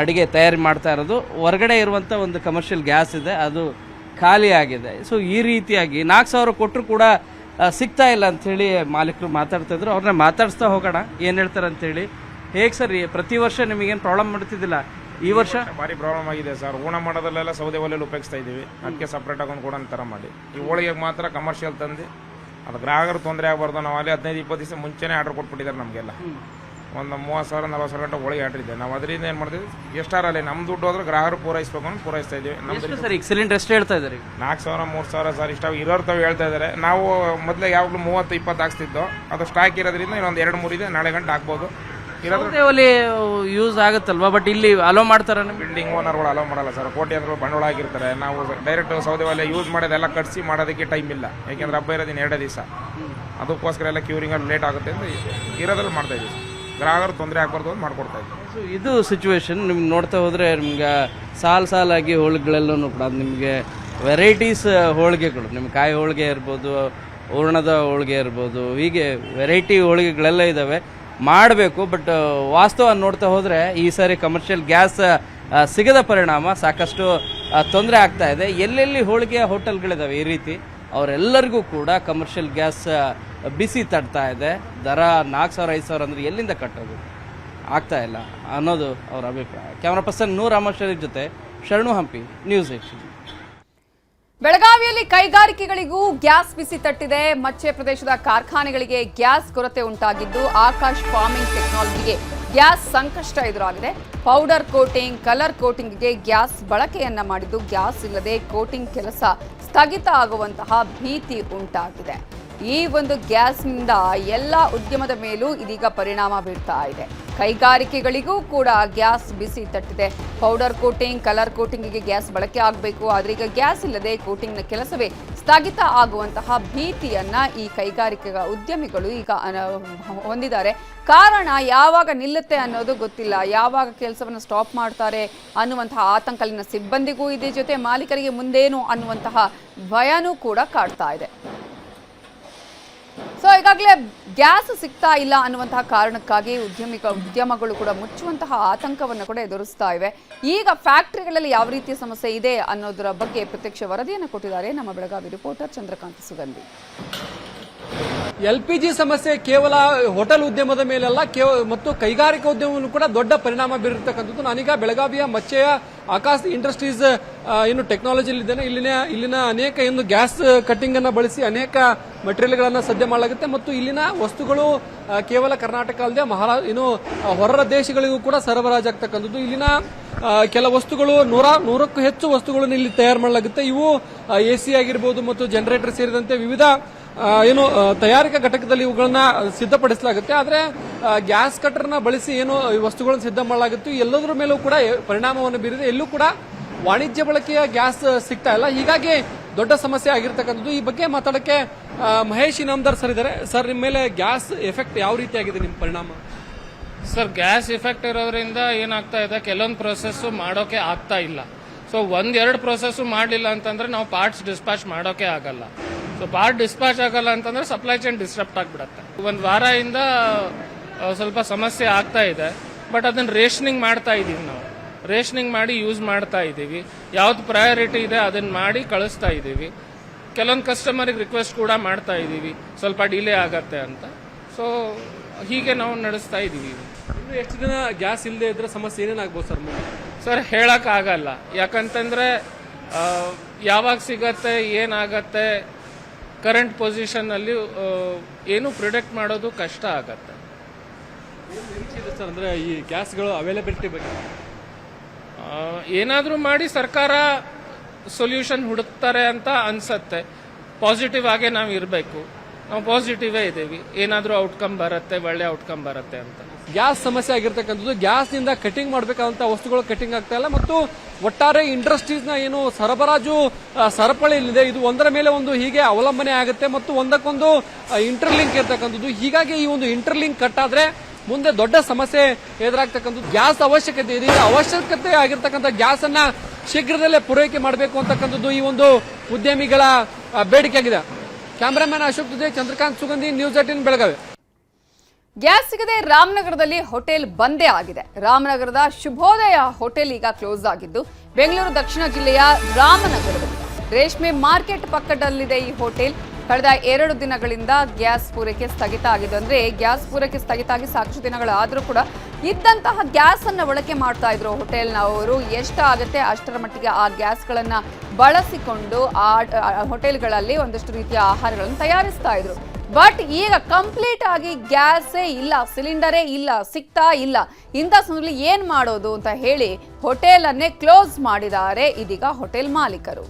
ಅಡುಗೆ ತಯಾರಿ ಮಾಡ್ತಾ ಇರೋದು. ಹೊರಗಡೆ ಇರುವಂಥ ಒಂದು ಕಮರ್ಷಿಯಲ್ ಗ್ಯಾಸ್ ಇದೆ, ಅದು ಖಾಲಿ ಆಗಿದೆ. ಸೊ ಈ ರೀತಿಯಾಗಿ 4000 ಕೊಟ್ಟರು ಕೂಡ ಸಿಗ್ತಾ ಇಲ್ಲ ಅಂಥೇಳಿ ಮಾಲೀಕರು ಮಾತಾಡ್ತಾ ಇದ್ರು. ಅವ್ರನ್ನ ಮಾತಾಡಿಸ್ತಾ ಹೋಗೋಣ ಏನು ಹೇಳ್ತಾರೆ ಅಂತೇಳಿ. ಹೇಗೆ ಸರ್, ಪ್ರತಿ ವರ್ಷ ನಿಮಗೇನು ಪ್ರಾಬ್ಲಮ್ ಮಾಡ್ತಿದ್ದಿಲ್ಲ, ಈ ವರ್ಷ ಭಾರಿ ಪ್ರಾಬ್ಲಮ್ ಆಗಿದೆ ಸರ್. ಊಣ ಮಾಡೋದಲ್ಲೆಲ್ಲ ಸೌದೆ ಒಲೆಯಲ್ಲಿ ಉಪಯೋಗಿಸ್ತಾ ಇದ್ದೀವಿ. ಅದಕ್ಕೆ ಸಪ್ರೇಟಾಗಿ ಒಂದು ಕೂಡ ಥರ ಮಾಡಿ ಈ ಹೋಳಿಗೆಗೆ ಮಾತ್ರ ಕಮರ್ಷಿಯಲ್ ತಂದು ಅದು ಗ್ರಾಹಕರು ತೊಂದರೆ ಆಗಬಾರ್ದು. ನಾವು ಅಲ್ಲಿ 15-20 ದಿವಸ ಮುಂಚೆನೇ ಆರ್ಡರ್ ಕೊಟ್ಬಿಟ್ಟಿದ್ದಾರೆ ನಮಗೆಲ್ಲ. ಒಂದು 30,000-40,000 ಗಂಟೆ ಹೋಳಿಗೆ ಆರ್ಡರ್ ಇದೆ. ನಾವು ಅದರಿಂದ ಏನು ಮಾಡ್ತೀವಿ, ಎಷ್ಟಾರಲ್ಲಿ ನಮ್ಮ ದುಡ್ಡು ಹೋದ್ರೆ ಗ್ರಾಹಕರು ಪೂರೈಸ್ಬೇಕು ಅಂತ ಪೂರೈಸ್ತಾ ಇದ್ದೀವಿ. ನಮ್ದು ಸರ್ ಈಗ ಸಿಲಿಂಡರ್ ಎಷ್ಟು ಹೇಳ್ತಾ ಇದ್ದಾರೆ? 4,000 3,000 ಸರ್ ಇಷ್ಟ ಇರೋರು ತಾವು ಹೇಳ್ತಾ ಇದ್ದಾರೆ. ನಾವು ಮೊದಲೇ ಯಾವಾಗಲೂ 30-20 ಹಾಕ್ಸ್ತಿದ್ದೋ, ಅದು ಸ್ಟಾಕ್ ಇರೋದ್ರಿಂದ ಇನ್ನೊಂದು 2-3 ಇದೆ, ನಾಳೆ ಗಂಟೆ ಹಾಕ್ಬೋದು. ಸೌದೆ ಒಲೆ ಯೂಸ್ ಆಗುತ್ತಲ್ವಾ, ಬಟ್ ಇಲ್ಲಿ ಅಲೋ ಮಾಡ್ತಾರೆ? ಬಿಲ್ಡಿಂಗ್ ಓನರ್ಗಳು ಅಲೋ ಮಾಡಲ್ಲ ಸರ್. ಕೋಟ್ಯಾಂತರ ಬಂಡವಾಳ ಆಗಿರ್ತಾರೆ. ನಾವು ಡೈರೆಕ್ಟ್ ಸೌದೆ ಒಲೆ ಯೂಸ್ ಮಾಡೋದೆಲ್ಲ ಕಟ್ಸಿ ಮಾಡೋದಕ್ಕೆ ಟೈಮ್ ಇಲ್ಲ. ಯಾಕೆಂದ್ರೆ ಹಬ್ಬ ಇರೋದಿನ 2 ದಿವಸ, ಅದಕ್ಕೋಸ್ಕರ ಎಲ್ಲ ಕ್ಯೂರಿಂಗಲ್ಲಿ ಲೇಟ್ ಆಗುತ್ತೆ ಅಂತ ಇರೋದ್ರಲ್ಲಿ ಮಾಡ್ತಾ ಇದ್ದೀವಿ. ಗ್ರಾಹಕರು ತೊಂದರೆ ಆಗ್ಬಾರ್ದು ಅಂತ ಮಾಡ್ಕೊಡ್ತಾ ಇದ್ದೀವಿ. ಸೊ ಇದು ಸಿಚುವೇಶನ್. ನಿಮ್ಗೆ ನೋಡ್ತಾ ಹೋದರೆ ನಿಮ್ಗೆ ಸಾಲಾಗಿ ಹೋಳಿಗೆಗಳೆಲ್ಲೂ ಕೂಡ ನಿಮಗೆ ವೆರೈಟೀಸ್ ಹೋಳಿಗೆಗಳು, ನಿಮ್ಗೆ ಕಾಯಿ ಹೋಳಿಗೆ ಇರ್ಬೋದು, ಹೂರಣದ ಹೋಳಿಗೆ ಇರ್ಬೋದು, ಹೀಗೆ ವೆರೈಟಿ ಹೋಳಿಗೆಗಳೆಲ್ಲ ಇದ್ದಾವೆ. ಮಾಡಬೇಕು. ಬಟ್ ವಾಸ್ತವ ನೋಡ್ತಾ ಹೋದರೆ ಈ ಸಾರಿ ಕಮರ್ಷಿಯಲ್ ಗ್ಯಾಸ್ ಸಿಗದ ಪರಿಣಾಮ ಸಾಕಷ್ಟು ತೊಂದರೆ ಆಗ್ತಾ ಇದೆ. ಎಲ್ಲೆಲ್ಲಿ ಹೋಳಿಗೆ ಹೋಟೆಲ್ಗಳಿದ್ದಾವೆ ಈ ರೀತಿ, ಅವರೆಲ್ಲರಿಗೂ ಕೂಡ ಕಮರ್ಷಿಯಲ್ ಗ್ಯಾಸ್ ಬಿಸಿ ತಡ್ತಾ ಇದೆ. ದರ 4,000-5,000 ಅಂದರೆ ಎಲ್ಲಿಂದ ಕಟ್ಟೋದು ಆಗ್ತಾ ಇಲ್ಲ ಅನ್ನೋದು ಅವರ ಅಭಿಪ್ರಾಯ. ಕ್ಯಾಮ್ರಾ ಪರ್ಸನ್ ನೂರ್ ಅಹಮದ್ ಜೊತೆ ಶರಣು ಹಂಪಿ, ನ್ಯೂಸ್ 18. ಬೆಳಗಾವಿಯಲ್ಲಿ ಕೈಗಾರಿಕೆಗಳಿಗೂ ಗ್ಯಾಸ್ ಬಿಸಿ ತಟ್ಟಿದೆ. ಮಚ್ಚೆ ಪ್ರದೇಶದ ಕಾರ್ಖಾನೆಗಳಿಗೆ ಗ್ಯಾಸ್ ಕೊರತೆ ಉಂಟಾಗಿದ್ದು ಆಕಾಶ್ ಫಾರ್ಮಿಂಗ್ ಟೆಕ್ನಾಲಜಿಗೆ ಗ್ಯಾಸ್ ಸಂಕಷ್ಟ ಎದುರಾಗಿದೆ. ಪೌಡರ್ ಕೋಟಿಂಗ್, ಕಲರ್ ಕೋಟಿಂಗ್ಗೆ ಗ್ಯಾಸ್ ಬಳಕೆಯನ್ನ ಮಾಡಿದ್ದು ಗ್ಯಾಸ್ ಇಲ್ಲದೆ ಕೋಟಿಂಗ್ ಕೆಲಸ ಸ್ಥಗಿತ ಆಗುವಂತಹ ಭೀತಿ ಉಂಟಾಗಿದೆ. ಈ ಒಂದು ಗ್ಯಾಸ್ನಿಂದ ಎಲ್ಲ ಉದ್ಯಮದ ಮೇಲೂ ಇದೀಗ ಪರಿಣಾಮ ಬೀರ್ತಾ ಇದೆ. ಕೈಗಾರಿಕೆಗಳಿಗೂ ಕೂಡ ಗ್ಯಾಸ್ ಬಿಸಿ ತಟ್ಟಿದೆ. ಪೌಡರ್ ಕೋಟಿಂಗ್, ಕಲರ್ ಕೋಟಿಂಗಿಗೆ ಗ್ಯಾಸ್ ಬಳಕೆ ಆಗಬೇಕು, ಆದರೆ ಈಗ ಗ್ಯಾಸ್ ಇಲ್ಲದೆ ಕೋಟಿಂಗ್ನ ಕೆಲಸವೇ ಸ್ಥಗಿತ ಆಗುವಂತಹ ಭೀತಿಯನ್ನ ಈ ಕೈಗಾರಿಕೆಗಳ ಉದ್ಯಮಿಗಳು ಈಗ ಹೊಂದಿದ್ದಾರೆ. ಕಾರಣ ಯಾವಾಗ ನಿಲ್ಲುತ್ತೆ ಅನ್ನೋದು ಗೊತ್ತಿಲ್ಲ, ಯಾವಾಗ ಕೆಲಸವನ್ನು ಸ್ಟಾಪ್ ಮಾಡ್ತಾರೆ ಅನ್ನುವಂತಹ ಆತಂಕ ಅಲ್ಲಿನ ಸಿಬ್ಬಂದಿಗೂ ಇದೆ, ಜೊತೆ ಮಾಲೀಕರಿಗೆ ಮುಂದೇನು ಅನ್ನುವಂತಹ ಭಯನೂ ಕೂಡ ಕಾಡ್ತಾ ಇದೆ. ಸೊ ಈಗಾಗಲೇ ಗ್ಯಾಸ್ ಸಿಗ್ತಾ ಇಲ್ಲ ಅನ್ನುವಂತಹ ಕಾರಣಕ್ಕಾಗಿ ಉದ್ಯಮಗಳು ಕೂಡ ಮುಚ್ಚುವಂತಹ ಆತಂಕವನ್ನು ಕೂಡ ಎದುರಿಸ್ತಾ ಇವೆ. ಈಗ ಫ್ಯಾಕ್ಟರಿಗಳಲ್ಲಿ ಯಾವ ರೀತಿಯ ಸಮಸ್ಯೆ ಇದೆ ಅನ್ನೋದರ ಬಗ್ಗೆ ಪ್ರತ್ಯಕ್ಷ ವರದಿಯನ್ನು ಕೊಟ್ಟಿದ್ದಾರೆ ನಮ್ಮ ಬೆಳಗಾವಿ ರಿಪೋರ್ಟರ್ ಚಂದ್ರಕಾಂತ್ ಸುಗಂಧಿ. LPG ಸಮಸ್ಯೆ ಕೇವಲ ಹೋಟೆಲ್ ಉದ್ಯಮದ ಮೇಲೆಲ್ಲ ಮತ್ತು ಕೈಗಾರಿಕಾ ಉದ್ಯಮವನ್ನು ಕೂಡ ದೊಡ್ಡ ಪರಿಣಾಮ ಬೀರಿರ್ತಕ್ಕಂಥದ್ದು. ನಾನೀಗ ಬೆಳಗಾವಿಯ ಮಚ್ಚೆಯ ಆಕಾಶ್ ಇಂಡಸ್ಟ್ರೀಸ್ ಏನು ಟೆಕ್ನಾಲಜಿಯಲ್ಲಿ ಇದ್ದೇನೆ. ಇಲ್ಲಿನ ಅನೇಕ ಏನು ಗ್ಯಾಸ್ ಕಟ್ಟಿಂಗ್ ಅನ್ನ ಬಳಸಿ ಅನೇಕ ಮೆಟೀರಿಯಲ್ಗಳನ್ನ ಸದ್ಯ ಮಾಡಲಾಗುತ್ತೆ ಮತ್ತು ಇಲ್ಲಿನ ವಸ್ತುಗಳು ಕೇವಲ ಕರ್ನಾಟಕ ಅಲ್ಲದೆ ಹೊರ ದೇಶಗಳಿಗೂ ಕೂಡ ಸರಬರಾಜಾಗ್ತಕ್ಕಂಥದ್ದು. ಇಲ್ಲಿನ ಕೆಲ ವಸ್ತುಗಳು 100ಕ್ಕೂ ಹೆಚ್ಚು ವಸ್ತುಗಳನ್ನು ಇಲ್ಲಿ ತಯಾರು ಮಾಡಲಾಗುತ್ತೆ. ಇವು AC ಆಗಿರ್ಬೋದು ಮತ್ತು ಜನರೇಟರ್ ಸೇರಿದಂತೆ ವಿವಿಧ ತಯಾರಿಕಾ ಘಟಕದಲ್ಲಿ ಇವುಗಳನ್ನ ಸಿದ್ಧಪಡಿಸಲಾಗುತ್ತೆ. ಆದರೆ ಗ್ಯಾಸ್ ಕಟ್ಟರ್ನ ಬಳಸಿ ಈ ವಸ್ತುಗಳನ್ನು ಸಿದ್ಧ ಮಾಡಲಾಗುತ್ತೆ. ಎಲ್ಲದರ ಮೇಲೂ ಕೂಡ ಪರಿಣಾಮವನ್ನು ಬೀರಿದೆ. ಎಲ್ಲೂ ಕೂಡ ವಾಣಿಜ್ಯ ಬಳಕೆಯ ಗ್ಯಾಸ್ ಸಿಗ್ತಾ ಇಲ್ಲ. ಹೀಗಾಗಿ ದೊಡ್ಡ ಸಮಸ್ಯೆ ಆಗಿರ್ತಕ್ಕಂಥದ್ದು. ಈ ಬಗ್ಗೆ ಮಾತಾಡಕ್ಕೆ ಮಹೇಶ್ ಇನಾಮದಾರ್ ಸರ್ ಇದ್ದಾರೆ. ಸರ್, ನಿಮ್ಮ ಮೇಲೆ ಗ್ಯಾಸ್ ಎಫೆಕ್ಟ್ ಯಾವ ರೀತಿ ಆಗಿದೆ, ನಿಮ್ಮ ಪರಿಣಾಮ? ಸರ್, ಗ್ಯಾಸ್ ಎಫೆಕ್ಟ್ ಇರೋದ್ರಿಂದ ಏನಾಗ್ತಾ ಇದೆ, ಕೆಲವೊಂದು ಪ್ರೊಸೆಸ್ ಮಾಡೋಕೆ ಆಗ್ತಾ ಇಲ್ಲ. ಸೊ 1-2 ಪ್ರೊಸೆಸ್ ಮಾಡಲಿಲ್ಲ ಅಂತಂದ್ರೆ ನಾವು ಪಾರ್ಟ್ಸ್ ಡಿಸ್ಪ್ಯಾಚ್ ಮಾಡೋಕೆ ಆಗಲ್ಲ. ಸೊ ಪಾರ್ಟ್ ಡಿಸ್ಪ್ಯಾಚ್ ಆಗಲ್ಲ ಅಂತಂದ್ರೆ ಸಪ್ಲೈ ಚೈನ್ ಡಿಸ್ಟರ್ಬ್ ಆಗಿಬಿಡುತ್ತೆ. 1 ವಾರದಿಂದ ಸ್ವಲ್ಪ ಸಮಸ್ಯೆ ಆಗ್ತಾ ಇದೆ. ಬಟ್ ಅದನ್ನ ರೇಷನಿಂಗ್ ಮಾಡ್ತಾ ಇದೀವಿ. ನಾವು ರೇಷನಿಂಗ್ ಮಾಡಿ ಯೂಸ್ ಮಾಡ್ತಾ ಇದ್ದೀವಿ. ಯಾವ್ದು ಪ್ರಯಾರಿಟಿ ಇದೆ ಅದನ್ನ ಮಾಡಿ ಕಳಿಸ್ತಾ ಇದ್ದೀವಿ. ಕೆಲವೊಂದು ಕಸ್ಟಮರಿಗೆ ರಿಕ್ವೆಸ್ಟ್ ಕೂಡ ಮಾಡ್ತಾ ಇದ್ದೀವಿ, ಸ್ವಲ್ಪ ಡಿಲೇ ಆಗತ್ತೆ ಅಂತ. ಸೊ ಹೀಗೆ ನಾವು ನಡೆಸ್ತಾ ಇದ್ದೀವಿ. ಇನ್ನು ಎಷ್ಟು ದಿನ ಗ್ಯಾಸ್ ಇಲ್ಲದೆ ಇದ್ರೆ ಸಮಸ್ಯೆ ಏನೇನಾಗ್ಬೋದು ಸರ್? ಸರ್, ಹೇಳಕ್ ಆಗಲ್ಲ. ಯಾಕಂತಂದ್ರೆ ಯಾವಾಗ ಸಿಗತ್ತೆ, ಏನಾಗತ್ತೆ, ಕರೆಂಟ್ ಪೊಸಿಷನ್ ಅಲ್ಲಿ ಏನು ಪ್ರಿಡಿಕ್ಟ್ ಮಾಡೋದು ಕಷ್ಟ ಆಗತ್ತೆ. ಸರ್, ಅಂದ್ರೆ ಈ ಗ್ಯಾಸ್ಗಳು ಅವೈಲಬಿಲಿಟಿ ಬಗ್ಗೆ ಏನಾದ್ರೂ ಮಾಡಿ ಸರ್ಕಾರ ಸೊಲ್ಯೂಷನ್ ಹುಡುಕ್ತಾರೆ ಅಂತ ಅನ್ಸತ್ತೆ. ಪಾಸಿಟಿವ್ ಆಗೇ ನಾವು ಇರಬೇಕು. ನಾವು ಪಾಸಿಟಿವೇ ಇದ್ದೀವಿ. ಏನಾದ್ರೂ ಔಟ್ಕಮ್ ಬರುತ್ತೆ, ಒಳ್ಳೆ ಔಟ್ಕಮ್ ಬರುತ್ತೆ ಅಂತ. ಗ್ಯಾಸ್ ಸಮಸ್ಯೆ ಆಗಿರ್ತಕ್ಕಂಥದ್ದು. ಗ್ಯಾಸ್ನಿಂದ ಕಟಿಂಗ್ ಮಾಡಬೇಕಾದಂತ ವಸ್ತುಗಳು ಕಟಿಂಗ್ ಆಗ್ತಾ ಇಲ್ಲ ಮತ್ತು ಒಟ್ಟಾರೆ ಇಂಡಸ್ಟ್ರೀಸ್ನ ಏನು ಸರಬರಾಜು ಸರಪಳಿ ಇದೆ, ಇದು ಒಂದರ ಮೇಲೆ ಒಂದು ಹೀಗೆ ಅವಲಂಬನೆ ಆಗುತ್ತೆ ಮತ್ತು ಒಂದಕ್ಕೊಂದು ಇಂಟರ್ಲಿಂಕ್ ಇರ್ತಕ್ಕಂಥದ್ದು. ಹೀಗಾಗಿ ಈ ಒಂದು ಇಂಟರ್ಲಿಂಕ್ ಕಟ್ ಆದ್ರೆ ಮುಂದೆ ದೊಡ್ಡ ಸಮಸ್ಯೆ ಎದುರಾಗ್ತಕ್ಕಂಥದ್ದು. ಗ್ಯಾಸ್ ಅವಶ್ಯಕತೆ ಇದೆ. ಅವಶ್ಯಕತೆ ಆಗಿರ್ತಕ್ಕಂಥ ಗ್ಯಾಸ್ ಅನ್ನ ಶೀಘ್ರದಲ್ಲೇ ಪೂರೈಕೆ ಮಾಡಬೇಕು ಅಂತಕ್ಕಂಥದ್ದು ಈ ಒಂದು ಉದ್ಯಮಿಗಳ ಬೇಡಿಕೆ ಆಗಿದೆ. ಕ್ಯಾಮರಾಮನ್ ಅಶೋಕ್ ಜೊತೆ ಚಂದ್ರಕಾಂತ್ ಸುಗಂಧಿ, ನ್ಯೂಸ್ 18 ಬೆಳಗಾವಿ. ಗ್ಯಾಸ್ ಸಿಗದೆ ರಾಮನಗರದಲ್ಲಿ ಹೋಟೆಲ್ ಬಂದೇ ಆಗಿದೆ. ರಾಮನಗರದ ಶುಭೋದಯ ಹೋಟೆಲ್ ಈಗ ಕ್ಲೋಸ್ ಆಗಿದ್ದು, ಬೆಂಗಳೂರು ದಕ್ಷಿಣ ಜಿಲ್ಲೆಯ ರಾಮನಗರದಲ್ಲಿ ರೇಷ್ಮೆ ಮಾರ್ಕೆಟ್ ಪಕ್ಕದಲ್ಲಿದೆ ಈ ಹೋಟೆಲ್. ಕಳೆದ 2 ದಿನಗಳಿಂದ ಗ್ಯಾಸ್ ಪೂರೈಕೆ ಸ್ಥಗಿತ ಆಗಿದೆ. ಅಂದ್ರೆ ಗ್ಯಾಸ್ ಪೂರೈಕೆ ಸ್ಥಗಿತ ಆಗಿ ಸಾಕಷ್ಟು ದಿನಗಳಾದರೂ ಕೂಡ ಇದ್ದಂತಹ ಗ್ಯಾಸ್ ಅನ್ನ ಬಳಕೆ ಮಾಡ್ತಾ ಇದ್ರು ಹೋಟೆಲ್ನವರು. ಎಷ್ಟಾಗುತ್ತೆ ಅಷ್ಟರ ಮಟ್ಟಿಗೆ ಆ ಗ್ಯಾಸ್ಗಳನ್ನ ಬಳಸಿಕೊಂಡು ಆ ಹೋಟೆಲ್ಗಳಲ್ಲಿ ಒಂದಷ್ಟು ರೀತಿಯ ಆಹಾರಗಳನ್ನು ತಯಾರಿಸ್ತಾ ಇದ್ರು. ಬಟ್ ಈಗ ಕಂಪ್ಲೀಟ್ ಆಗಿ ಗ್ಯಾಸೇ ಇಲ್ಲ, ಸಿಲಿಂಡರೇ ಇಲ್ಲ, ಸಿಗ್ತಾ ಇಲ್ಲ. ಇಂಥ ಸಂದರ್ಭದಲ್ಲಿ ಏನ್ ಮಾಡೋದು ಅಂತ ಹೇಳಿ ಹೋಟೆಲ್ ಅನ್ನೇ ಕ್ಲೋಸ್ ಮಾಡಿದ್ದಾರೆ ಇದೀಗ ಹೋಟೆಲ್ ಮಾಲೀಕರು.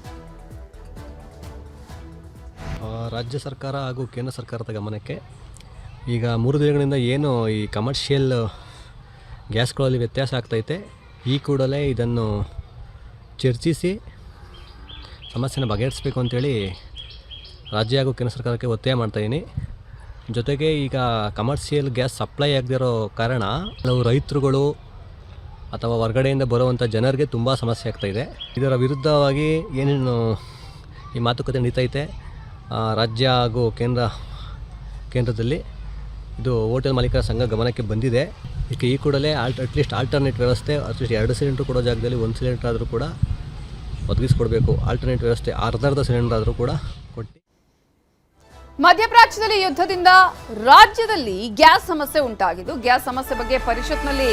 ರಾಜ್ಯ ಸರ್ಕಾರ ಹಾಗೂ ಕೇಂದ್ರ ಸರ್ಕಾರದ ಗಮನಕ್ಕೆ ಈಗ 3 ದಿನಗಳಿಂದ ಏನು ಈ ಕಮರ್ಷಿಯಲ್ ಗ್ಯಾಸ್ಗಳಲ್ಲಿ ವ್ಯತ್ಯಾಸ ಆಗ್ತೈತೆ, ಈ ಕೂಡಲೇ ಇದನ್ನು ಚರ್ಚಿಸಿ ಸಮಸ್ಯೆನ ಬಗೆಹರಿಸಬೇಕು ಅಂತೇಳಿ ರಾಜ್ಯ ಹಾಗೂ ಕೇಂದ್ರ ಸರ್ಕಾರಕ್ಕೆ ಒತ್ತಾಯ ಮಾಡ್ತಾಯಿದ್ದೀನಿ. ಜೊತೆಗೆ ಈಗ ಕಮರ್ಷಿಯಲ್ ಗ್ಯಾಸ್ ಸಪ್ಲೈ ಆಗದಿರೋ ಕಾರಣ ಕೆಲವು ರೈತರುಗಳು ಅಥವಾ ಹೊರಗಡೆಯಿಂದ ಬರುವಂಥ ಜನರಿಗೆ ತುಂಬ ಸಮಸ್ಯೆ ಆಗ್ತಾಯಿದೆ. ಇದರ ವಿರುದ್ಧವಾಗಿ ಏನೇನು ಈ ಮಾತುಕತೆ ನಡೀತೈತೆ ರಾಜ್ಯ ಹಾಗೂ ಕೇಂದ್ರದಲ್ಲಿ ಇದು ಹೋಟೆಲ್ ಮಾಲೀಕರ ಸಂಘ ಗಮನಕ್ಕೆ ಬಂದಿದೆ. ಈ ಕೂಡಲೇ ಅಟ್ಲೀಸ್ಟ್ ಆಲ್ಟರ್ನೇಟ್ ವ್ಯವಸ್ಥೆ, ಅಟ್ಲೀಸ್ಟ್ 2 ಸಿಲಿಂಡರ್ ಕೊಡೋ ಜಾಗದಲ್ಲಿ 1 ಸಿಲಿಂಡರ್ ಆದರೂ ಕೂಡ ಒದಗಿಸ್ಕೊಡ್ಬೇಕು. ಆಲ್ಟರ್ನೇಟ್ ವ್ಯವಸ್ಥೆ ಅರ್ಧ ಸಿಲಿಂಡರ್ ಆದರೂ ಕೂಡ ಕೊಟ್ಟು. ಮಧ್ಯಪ್ರಾಚ್ಯದಲ್ಲಿ ಯುದ್ಧದಿಂದ ರಾಜ್ಯದಲ್ಲಿ ಗ್ಯಾಸ್ ಸಮಸ್ಯೆ ಉಂಟಾಗಿದ್ದು, ಗ್ಯಾಸ್ ಸಮಸ್ಯೆ ಬಗ್ಗೆ ಪರಿಷತ್ನಲ್ಲಿ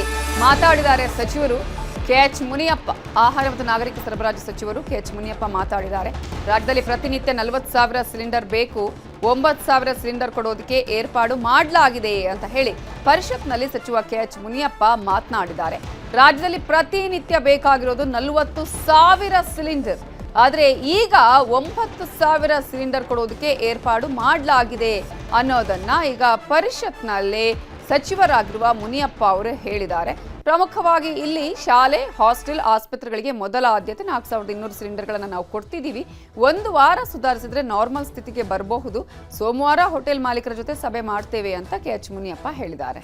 ಮಾತಾಡಿದ್ದಾರೆ ಸಚಿವರು KH ಮುನಿಯಪ್ಪ. ಆಹಾರ ಮತ್ತು ನಾಗರಿಕ ಸರಬರಾಜು ಸಚಿವರು KH ಮುನಿಯಪ್ಪ ಮಾತಾಡಿದ್ದಾರೆ. ರಾಜ್ಯದಲ್ಲಿ ಪ್ರತಿನಿತ್ಯ 40,000 ಸಿಲಿಂಡರ್ ಬೇಕು, 9,000 ಸಿಲಿಂಡರ್ ಕೊಡೋದಕ್ಕೆ ಏರ್ಪಾಡು ಮಾಡಲಾಗಿದೆ ಅಂತ ಹೇಳಿ ಪರಿಷತ್ನಲ್ಲಿ ಸಚಿವ KH ಮುನಿಯಪ್ಪ ಮಾತನಾಡಿದ್ದಾರೆ. ರಾಜ್ಯದಲ್ಲಿ ಪ್ರತಿನಿತ್ಯ ಬೇಕಾಗಿರೋದು 40,000 ಸಿಲಿಂಡರ್. ಆದರೆ ಈಗ 9,000 ಸಿಲಿಂಡರ್ ಕೊಡೋದಕ್ಕೆ ಏರ್ಪಾಡು ಮಾಡಲಾಗಿದೆ ಅನ್ನೋದನ್ನ ಈಗ ಪರಿಷತ್ನಲ್ಲಿ ಸಚಿವರಾಗಿರುವ ಮುನಿಯಪ್ಪ ಅವರು ಹೇಳಿದ್ದಾರೆ. ಪ್ರಮುಖವಾಗಿ ಇಲ್ಲಿ ಶಾಲೆ, ಹಾಸ್ಟೆಲ್, ಆಸ್ಪತ್ರೆಗಳಿಗೆ ಮೊದಲ ಆದ್ಯತೆ 4,200 ಸಿಲಿಂಡರ್ಗಳನ್ನು ನಾವು ಕೊಡ್ತಿದ್ದೀವಿ. 1 ವಾರ ಸುಧಾರಿಸಿದ್ರೆ ನಾರ್ಮಲ್ ಸ್ಥಿತಿಗೆ ಬರಬಹುದು. ಸೋಮವಾರ ಹೋಟೆಲ್ ಮಾಲೀಕರ ಜೊತೆ ಸಭೆ ಮಾಡ್ತೇವೆ ಅಂತ KH ಮುನಿಯಪ್ಪ ಹೇಳಿದ್ದಾರೆ.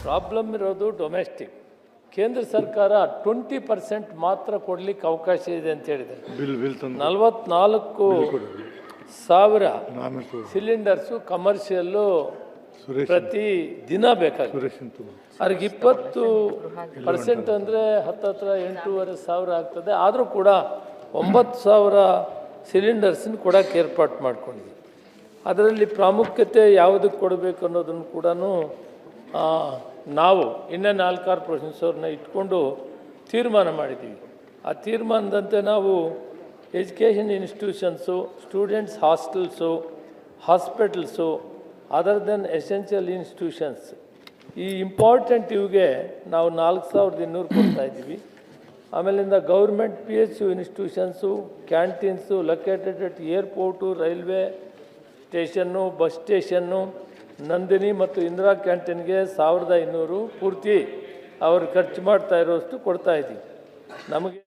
ಪ್ರಾಬ್ಲಮ್ ಇರೋದು ಡೊಮೆಸ್ಟಿಕ್. ಕೇಂದ್ರ ಸರ್ಕಾರ 20% ಮಾತ್ರ ಕೊಡ್ಲಿಕ್ಕೆ ಅವಕಾಶ ಇದೆ ಅಂತ ಹೇಳಿದೆ. 44,000 ಸಿಲಿಂಡರ್ಸು ಕಮರ್ಷಿಯಲ್ಲು ಪ್ರತಿ ದಿನ ಬೇಕಾಗುತ್ತೆ. ಅವ್ರಿಗೆ 20% ಅಂದರೆ ಹತ್ತಿರ 8,500 ಆಗ್ತದೆ. ಆದರೂ ಕೂಡ 9,000 ಸಿಲಿಂಡರ್ಸನ್ನು ಕೊಡೋಕ್ಕೆ ಏರ್ಪಾಟ್ ಮಾಡ್ಕೊಂಡಿದ್ವಿ. ಅದರಲ್ಲಿ ಪ್ರಾಮುಖ್ಯತೆ ಯಾವುದಕ್ಕೆ ಕೊಡಬೇಕು ಅನ್ನೋದನ್ನು ಕೂಡ ನಾವು ಇನ್ನೂ 4-6 ಪ್ರೊಫೆಸರ್ನ ಇಟ್ಕೊಂಡು ತೀರ್ಮಾನ ಮಾಡಿದ್ದೀವಿ. ಆ ತೀರ್ಮಾನದಂತೆ ನಾವು education institutions, students hostels, hospitals, other than essential institutions, ಈ ಇಂಪಾರ್ಟೆಂಟ್ ಇವಿಗೆ ನಾವು 4200 ಕೊಡ್ತಾ ಇದ್ದೀವಿ. ಆಮೇಲಿಂದ government PSU institutions, canteens located at airport, railway station, bus station, Nandini ಮತ್ತು ಇಂದಿರಾ ಕ್ಯಾಂಟೀನ್ಗೆ 1200 ಪೂರ್ತಿ ಅವರು ಖರ್ಚು ಮಾಡ್ತಾ ಇರೋಷ್ಟು ಕೊಡ್ತಾ ಇದ್ದೀವಿ. ನಮಗೆ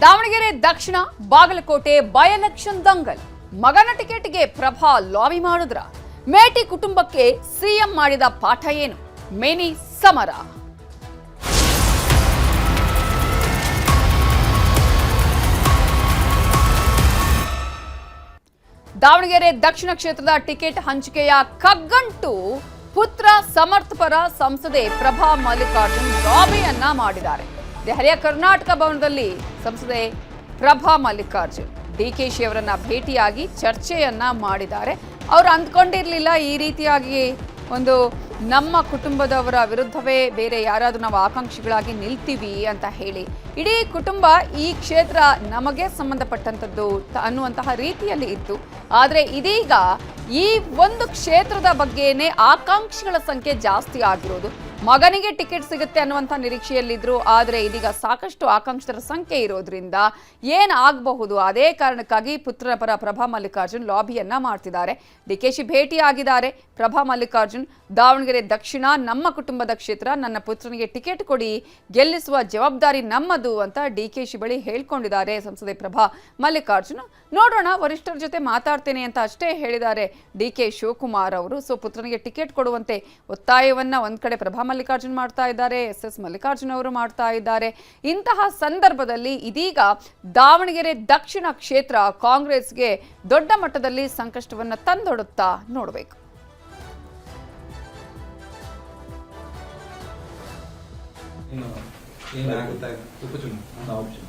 ದಾವಣಗೆರೆ ದಕ್ಷಿಣ ಬಾಗಲಕೋಟೆ ಬೈ ಎಲೆಕ್ಷನ್ ದಂಗಲ್. ಮಗನ ಟಿಕೆಟ್ಗೆ ಪ್ರಭಾ ಲಾಬಿ ಮಾಡಿದ್ರ? ಮೇಟಿ ಕುಟುಂಬಕ್ಕೆ ಸಿಎಂ ಮಾಡಿದ ಪಾಠ ಏನು? ಮಿನಿ ಸಮರ. ದಾವಣಗೆರೆ ದಕ್ಷಿಣ ಕ್ಷೇತ್ರದ ಟಿಕೆಟ್ ಹಂಚಿಕೆಯ ಕಗ್ಗಂಟು ಪುತ್ರ ಸಮರ್ಥಪರ ಸಂಸದೆ ಪ್ರಭಾ ಮಲ್ಲಿಕಾರ್ಜುನ್ ಲಾಬಿಯನ್ನ ಮಾಡಿದ್ದಾರೆ. ದೆಹಲಿಯ ಕರ್ನಾಟಕ ಭವನದಲ್ಲಿ ಸಂಸದೆ ಪ್ರಭಾ ಮಲ್ಲಿಕಾರ್ಜುನ್ ಡಿಕೆಶಿ ಅವರನ್ನ ಭೇಟಿಯಾಗಿ ಚರ್ಚೆಯನ್ನ ಮಾಡಿದ್ದಾರೆ. ಅವರು ಅಂದ್ಕೊಂಡಿರಲಿಲ್ಲ ಈ ರೀತಿಯಾಗಿ ಒಂದು ನಮ್ಮ ಕುಟುಂಬದವರ ವಿರುದ್ಧವೇ ಬೇರೆ ಯಾರಾದರೂ ನಾವು ಆಕಾಂಕ್ಷಿಗಳಾಗಿ ನಿಲ್ತೀವಿ ಅಂತ ಹೇಳಿ. ಇಡೀ ಕುಟುಂಬ ಈ ಕ್ಷೇತ್ರ ನಮಗೆ ಸಂಬಂಧಪಟ್ಟಂಥದ್ದು ಅನ್ನುವಂತಹ ರೀತಿಯಲ್ಲಿ ಇತ್ತು. ಆದರೆ ಇದೀಗ ಈ ಒಂದು ಕ್ಷೇತ್ರದ ಬಗ್ಗೆನೇ ಆಕಾಂಕ್ಷಿಗಳ ಸಂಖ್ಯೆ ಜಾಸ್ತಿ ಆಗಿರೋದು. ಮಗನಿಗೆ ಟಿಕೆಟ್ ಸಿಗುತ್ತೆ ಅನ್ನುವಂಥ ನಿರೀಕ್ಷೆಯಲ್ಲಿದ್ರು. ಆದರೆ ಇದೀಗ ಸಾಕಷ್ಟು ಆಕಾಂಕ್ಷಿತರ ಸಂಖ್ಯೆ ಇರೋದ್ರಿಂದ ಏನಾಗಬಹುದು, ಅದೇ ಕಾರಣಕ್ಕಾಗಿ ಪುತ್ರನ ಪರ ಪ್ರಭಾ ಮಲ್ಲಿಕಾರ್ಜುನ್ ಲಾಬಿಯನ್ನ ಮಾಡ್ತಿದ್ದಾರೆ. ಡಿಕೆಶಿ ಭೇಟಿಯಾಗಿದ್ದಾರೆ. ಪ್ರಭಾ ಮಲ್ಲಿಕಾರ್ಜುನ್ ದಾವಣಗೆರೆ ದಕ್ಷಿಣ ನಮ್ಮ ಕುಟುಂಬದ ಕ್ಷೇತ್ರ, ನನ್ನ ಪುತ್ರನಿಗೆ ಟಿಕೆಟ್ ಕೊಡಿ, ಗೆಲ್ಲಿಸುವ ಜವಾಬ್ದಾರಿ ನಮ್ಮದು ಅಂತ ಡಿಕೆಶಿ ಬಳಿ ಹೇಳ್ಕೊಂಡಿದ್ದಾರೆ ಸಂಸದೆ ಪ್ರಭಾ ಮಲ್ಲಿಕಾರ್ಜುನ್. ನೋಡೋಣ, ವರಿಷ್ಠರ ಜೊತೆ ಮಾತಾಡ್ತೇನೆ ಅಂತ ಅಷ್ಟೇ ಹೇಳಿದ್ದಾರೆ ಡಿಕೆ ಶಿವಕುಮಾರ್ ಅವರು. ಸೊ ಪುತ್ರನಿಗೆ ಟಿಕೆಟ್ ಕೊಡುವಂತೆ ಒತ್ತಾಯವನ್ನ ಒಂದ್ ಕಡೆ ಪ್ರಭಾ ಮಲ್ಲಿಕಾರ್ಜುನ್ ಮಾಡ್ತಾ ಇದ್ದಾರೆ, SS ಮಲ್ಲಿಕಾರ್ಜುನ್ ಅವರು ಮಾಡ್ತಾ ಇದ್ದಾರೆ. ಇಂತಹ ಸಂದರ್ಭದಲ್ಲಿ ಇದೀಗ ದಾವಣಗೆರೆ ದಕ್ಷಿಣ ಕ್ಷೇತ್ರ ಕಾಂಗ್ರೆಸ್ಗೆ ದೊಡ್ಡ ಮಟ್ಟದಲ್ಲಿ ಸಂಕಷ್ಟವನ್ನ ತಂದೊಡುತ್ತಾ ನೋಡಬೇಕು.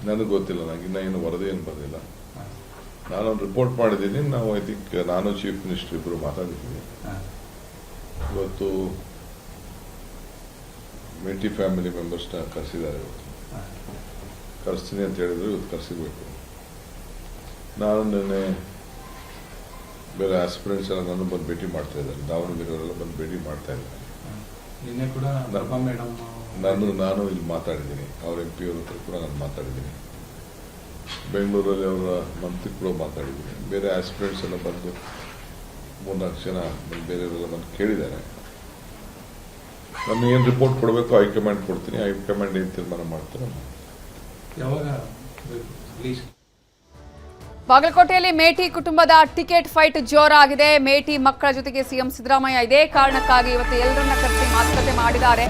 ನನಗೆ ಗೊತ್ತಿಲ್ಲ, ನನಗೆ ಇನ್ನೂ ವರದಿ ಏನು ಬರಲಿಲ್ಲ. ನಾನೊಂದು ರಿಪೋರ್ಟ್ ಮಾಡಿದ್ದೀನಿ. ನಾವು ಐ ಥಿಂಕ್ ನಾನು ಚೀಫ್ ಮಿನಿಸ್ಟರ್ ಇಬ್ಬರು ಮಾತಾಡಿದ್ದೀವಿ. ಇವತ್ತು ಮೇಟಿ ಫ್ಯಾಮಿಲಿ ಮೆಂಬರ್ಸ್ನ ಕರೆಸಿದ್ದಾರೆ. ಇವತ್ತು ಕರೆಸ್ತೀನಿ ಅಂತ ಹೇಳಿದ್ರು, ಇವತ್ತು ಕರೆಸಿಬೇಕು. ನಾನು ನಿನ್ನೆ ಬೇರೆ ಆಸ್ಪಿರೆಂಟ್ಸ್ ಎಲ್ಲ ನಾನು ಬಂದು ಭೇಟಿ ಮಾಡ್ತಾ ಇದ್ದಾರೆ. ದಾವಣಗೆರೆಯವರೆಲ್ಲ ಬಂದು ಭೇಟಿ ಮಾಡ್ತಾ ಇದ್ದಾರೆ. ನಿನ್ನೆ ಕೂಡ ಮೇಡಮ್ ನಾನು ಇಲ್ಲಿ ಮಾತಾಡಿದ್ದೀನಿ, ಅವ್ರ MP ಅವ್ರ ಹತ್ರ ಕೂಡ ನಾನು ಮಾತಾಡಿದ್ದೀನಿ. ಬೆಂಗಳೂರಲ್ಲಿ ಅವರ ಮಂತ್ರಿ ಕೂಡ ಮಾತಾಡಿದ್ದೀನಿ. ಬೇರೆ ಆಸ್ಪಿರೆಂಟ್ಸ್ ಎಲ್ಲ ಬಂದು 3-4 ಜನ ಬೇರೆಯವರೆಲ್ಲ ಬಂದು ಕೇಳಿದ್ದಾರೆ. ನಾನು ಏನು ರಿಪೋರ್ಟ್ ಕೊಡಬೇಕು ಹೈಕಮಾಂಡ್ ಕೊಡ್ತೀನಿ. ಹೈಕಮಾಂಡ್ ಏನು ತೀರ್ಮಾನ ಮಾಡ್ತಾರೆ. ಯಾವಾಗ ಪ್ಲೀಸ್. ಬಾಗಲಕೋಟೆಯಲ್ಲಿ ಮೇಟಿ ಕುಟುಂಬದ ಟಿಕೆಟ್ ಫೈಟ್ ಜೋರಾಗಿದೆ. ಮೇಟಿ ಮಕ್ಕಳ ಜೊತೆಗೆ ಸಿಎಂ ಸಿದ್ದರಾಮಯ್ಯ ಇದೇ ಕಾರಣಕ್ಕಾಗಿ ಇವತ್ತು ಎಲ್ಲರನ್ನ ಕರೆಸಿ ಮಾತುಕತೆ ಮಾಡಿದ್ದಾರೆ.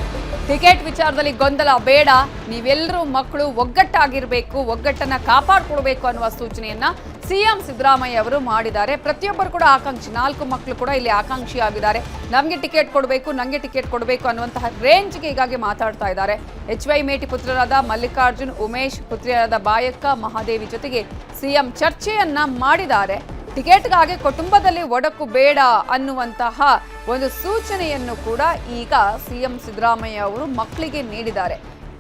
ಟಿಕೆಟ್ ವಿಚಾರದಲ್ಲಿ ಗೊಂದಲ ಬೇಡ, ನೀವೆಲ್ಲರೂ ಮಕ್ಕಳು ಒಗ್ಗಟ್ಟಾಗಿರಬೇಕು, ಒಗ್ಗಟ್ಟನ್ನ ಕಾಪಾಡಿಕೊಡ್ಬೇಕು ಅನ್ನುವ ಸೂಚನೆಯನ್ನ ಸಿಎಂ ಸಿದ್ದರಾಮಯ್ಯ ಅವರು ಮಾಡಿದ್ದಾರೆ. ಪ್ರತಿಯೊಬ್ಬರು ಕೂಡ ಆಕಾಂಕ್ಷಿ, 4 ಮಕ್ಕಳು ಕೂಡ ಇಲ್ಲಿ ಆಕಾಂಕ್ಷಿ ಆಗಿದ್ದಾರೆ. ನಮಗೆ ಟಿಕೆಟ್ ಕೊಡಬೇಕು, ನನಗೆ ಟಿಕೆಟ್ ಕೊಡಬೇಕು ಅನ್ನುವಂತಹ ರೇಂಜ್ಗೆ ಹೀಗಾಗಿ ಮಾತಾಡ್ತಾ ಇದ್ದಾರೆ. HY ಮೇಟಿ ಪುತ್ರರಾದ ಮಲ್ಲಿಕಾರ್ಜುನ್, ಉಮೇಶ್, ಪುತ್ರಿಯರಾದ ಬಾಯಕ್ಕ, ಮಹಾದೇವಿ ಜೊತೆಗೆ ಸಿಎಂ ಚರ್ಚೆಯನ್ನ ಮಾಡಿದ್ದಾರೆ. ಟಿಕೆಟ್ಗಾಗಿ ಕುಟುಂಬದಲ್ಲಿ ಒಡಕು ಬೇಡ ಅನ್ನುವಂತಹ ಒಂದು ಸೂಚನೆಯನ್ನು ಕೂಡ ಈಗ ಸಿಎಂ ಸಿದ್ದರಾಮಯ್ಯ ಅವರು ಮಕ್ಕಳಿಗೆ ನೀಡಿದ್ದಾರೆ.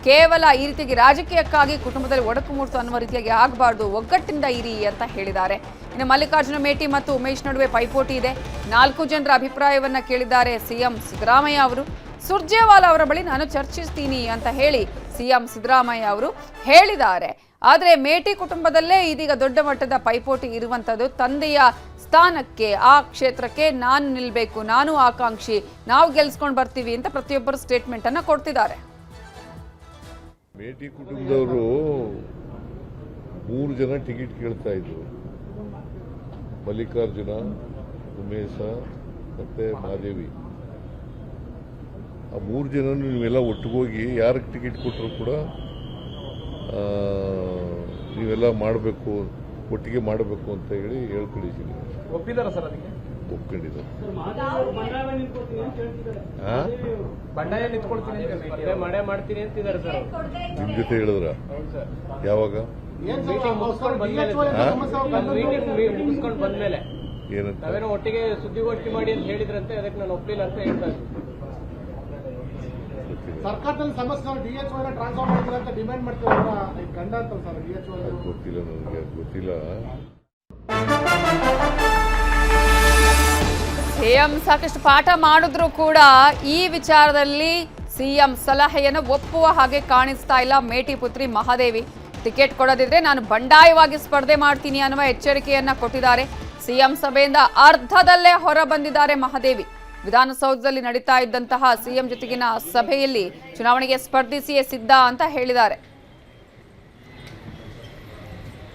ಕೇವಲ ಈ ರೀತಿಯಾಗಿ ರಾಜಕೀಯಕ್ಕಾಗಿ ಕುಟುಂಬದಲ್ಲಿ ಒಡಕು ಮೂಡ್ತು ಅನ್ನುವ ರೀತಿಯಾಗಿ ಆಗಬಾರ್ದು, ಒಗ್ಗಟ್ಟಿಂದ ಇರಿ ಅಂತ ಹೇಳಿದ್ದಾರೆ. ಇನ್ನು ಮಲ್ಲಿಕಾರ್ಜುನ ಮೇಟಿ ಮತ್ತು ಉಮೇಶ್ ನಡುವೆ ಪೈಪೋಟಿ ಇದೆ. 4 ಜನರ ಅಭಿಪ್ರಾಯವನ್ನ ಕೇಳಿದ್ದಾರೆ ಸಿಎಂ ಸಿದ್ದರಾಮಯ್ಯ ಅವರು. ಸುರ್ಜೇವಾಲಾ ಅವರ ಬಳಿ ನಾನು ಚರ್ಚಿಸ್ತೀನಿ ಅಂತ ಹೇಳಿ ಸಿಎಂ ಸಿದ್ದರಾಮಯ್ಯ ಅವರು ಹೇಳಿದ್ದಾರೆ. ಆದರೆ ಮೇಟಿ ಕುಟುಂಬದಲ್ಲೇ ಇದೀಗ ದೊಡ್ಡ ಮಟ್ಟದ ಪೈಪೋಟಿ ಇರುವಂಥದ್ದು. ತಂದೆಯ ಸ್ಥಾನಕ್ಕೆ, ಆ ಕ್ಷೇತ್ರಕ್ಕೆ ನಾನು ನಿಲ್ಬೇಕು, ನಾನು ಆಕಾಂಕ್ಷಿ, ನಾವು ಗೆಲ್ಸ್ಕೊಂಡು ಬರ್ತೀವಿ ಅಂತ ಪ್ರತಿಯೊಬ್ಬರು ಸ್ಟೇಟ್ಮೆಂಟ್ ಅನ್ನ ಕೊಡ್ತಿದ್ದಾರೆ. ಮೇಟಿ ಕುಟುಂಬದವರು 3 ಜನ ಟಿಕೆಟ್ ಕೇಳ್ತಾ ಇದ್ರು. ಮಲ್ಲಿಕಾರ್ಜುನ, ಉಮೇಶ ಮತ್ತೆ ಮಹಾದೇವಿ. ಆ 3 ಜನ ನೀವೆಲ್ಲ ಒಟ್ಟಿಗೋಗಿ ಯಾರಿಗೆ ಟಿಕೆಟ್ ಕೊಟ್ಟರು ಕೂಡ ನೀವೆಲ್ಲ ಮಾಡಬೇಕು, ಒಟ್ಟಿಗೆ ಮಾಡಬೇಕು ಅಂತ ಹೇಳಿ ಹೇಳ್ಕೊಂಡಿದ್ದೀನಿ. ಒಪ್ಪಿದಾರ ಸರ್ ಅದಕ್ಕೆ? ಒಪ್ಕೊಂಡಿದ್ದಾರೆ. ನಿಮ್ ಜೊತೆ ಹೇಳಿದ್ರ? ಯಾವಾಗ? ಏನಂತ ನಾವೇನೋ ಒಟ್ಟಿಗೆ ಸುದ್ದಿಗೋಷ್ಠಿ ಮಾಡಿ ಅಂತ ಹೇಳಿದ್ರಂತೆ, ಅದಕ್ಕೆ ನಾನು ಒಪ್ಪಿಲ್ಲ ಅಂತ ಹೇಳ್ತಾ ಇದ್ದೀನಿ. ಸರ್ಕಾರದಲ್ಲಿ ಸಮಸ್ಯೆ DHO ಟ್ರಾನ್ಸ್ಫರ್ ಮಾಡಿದ್ರೆ ಅಂತ ಡಿಮ್ಯಾಂಡ್ ಮಾಡ್ತೀವಿ ಗಂಡ ಅಂತ ಸರ್ DHO ಗೊತ್ತಿಲ್ಲ ನನಗೆ, ಗೊತ್ತಿಲ್ಲ. ಸಿಎಂ ಸಾಕಷ್ಟು ಪಾಠ ಮಾಡಿದ್ರು ಕೂಡ ಈ ವಿಚಾರದಲ್ಲಿ ಸಿಎಂ ಸಲಹೆಯನ್ನು ಒಪ್ಪುವ ಹಾಗೆ ಕಾಣಿಸ್ತಾ ಇಲ್ಲ. ಮೇಟಿ ಪುತ್ರಿ ಮಹಾದೇವಿ ಟಿಕೆಟ್ ಕೊಡದಿದ್ರೆ ನಾನು ಬಂಡಾಯವಾಗಿ ಸ್ಪರ್ಧೆ ಮಾಡ್ತೀನಿ ಅನ್ನುವ ಎಚ್ಚರಿಕೆಯನ್ನ ಕೊಟ್ಟಿದ್ದಾರೆ. ಸಿಎಂ ಸಭೆಯಿಂದ ಅರ್ಧದಲ್ಲೇ ಹೊರ ಬಂದಿದ್ದಾರೆ ಮಹಾದೇವಿ. ವಿಧಾನಸೌಧದಲ್ಲಿ ನಡೀತಾ ಇದ್ದಂತಹ ಸಿಎಂ ಜೊತೆಗಿನ ಸಭೆಯಲ್ಲಿ ಚುನಾವಣೆಗೆ ಸ್ಪರ್ಧಿಸಿಯೇ ಸಿದ್ಧ ಅಂತ ಹೇಳಿದ್ದಾರೆ.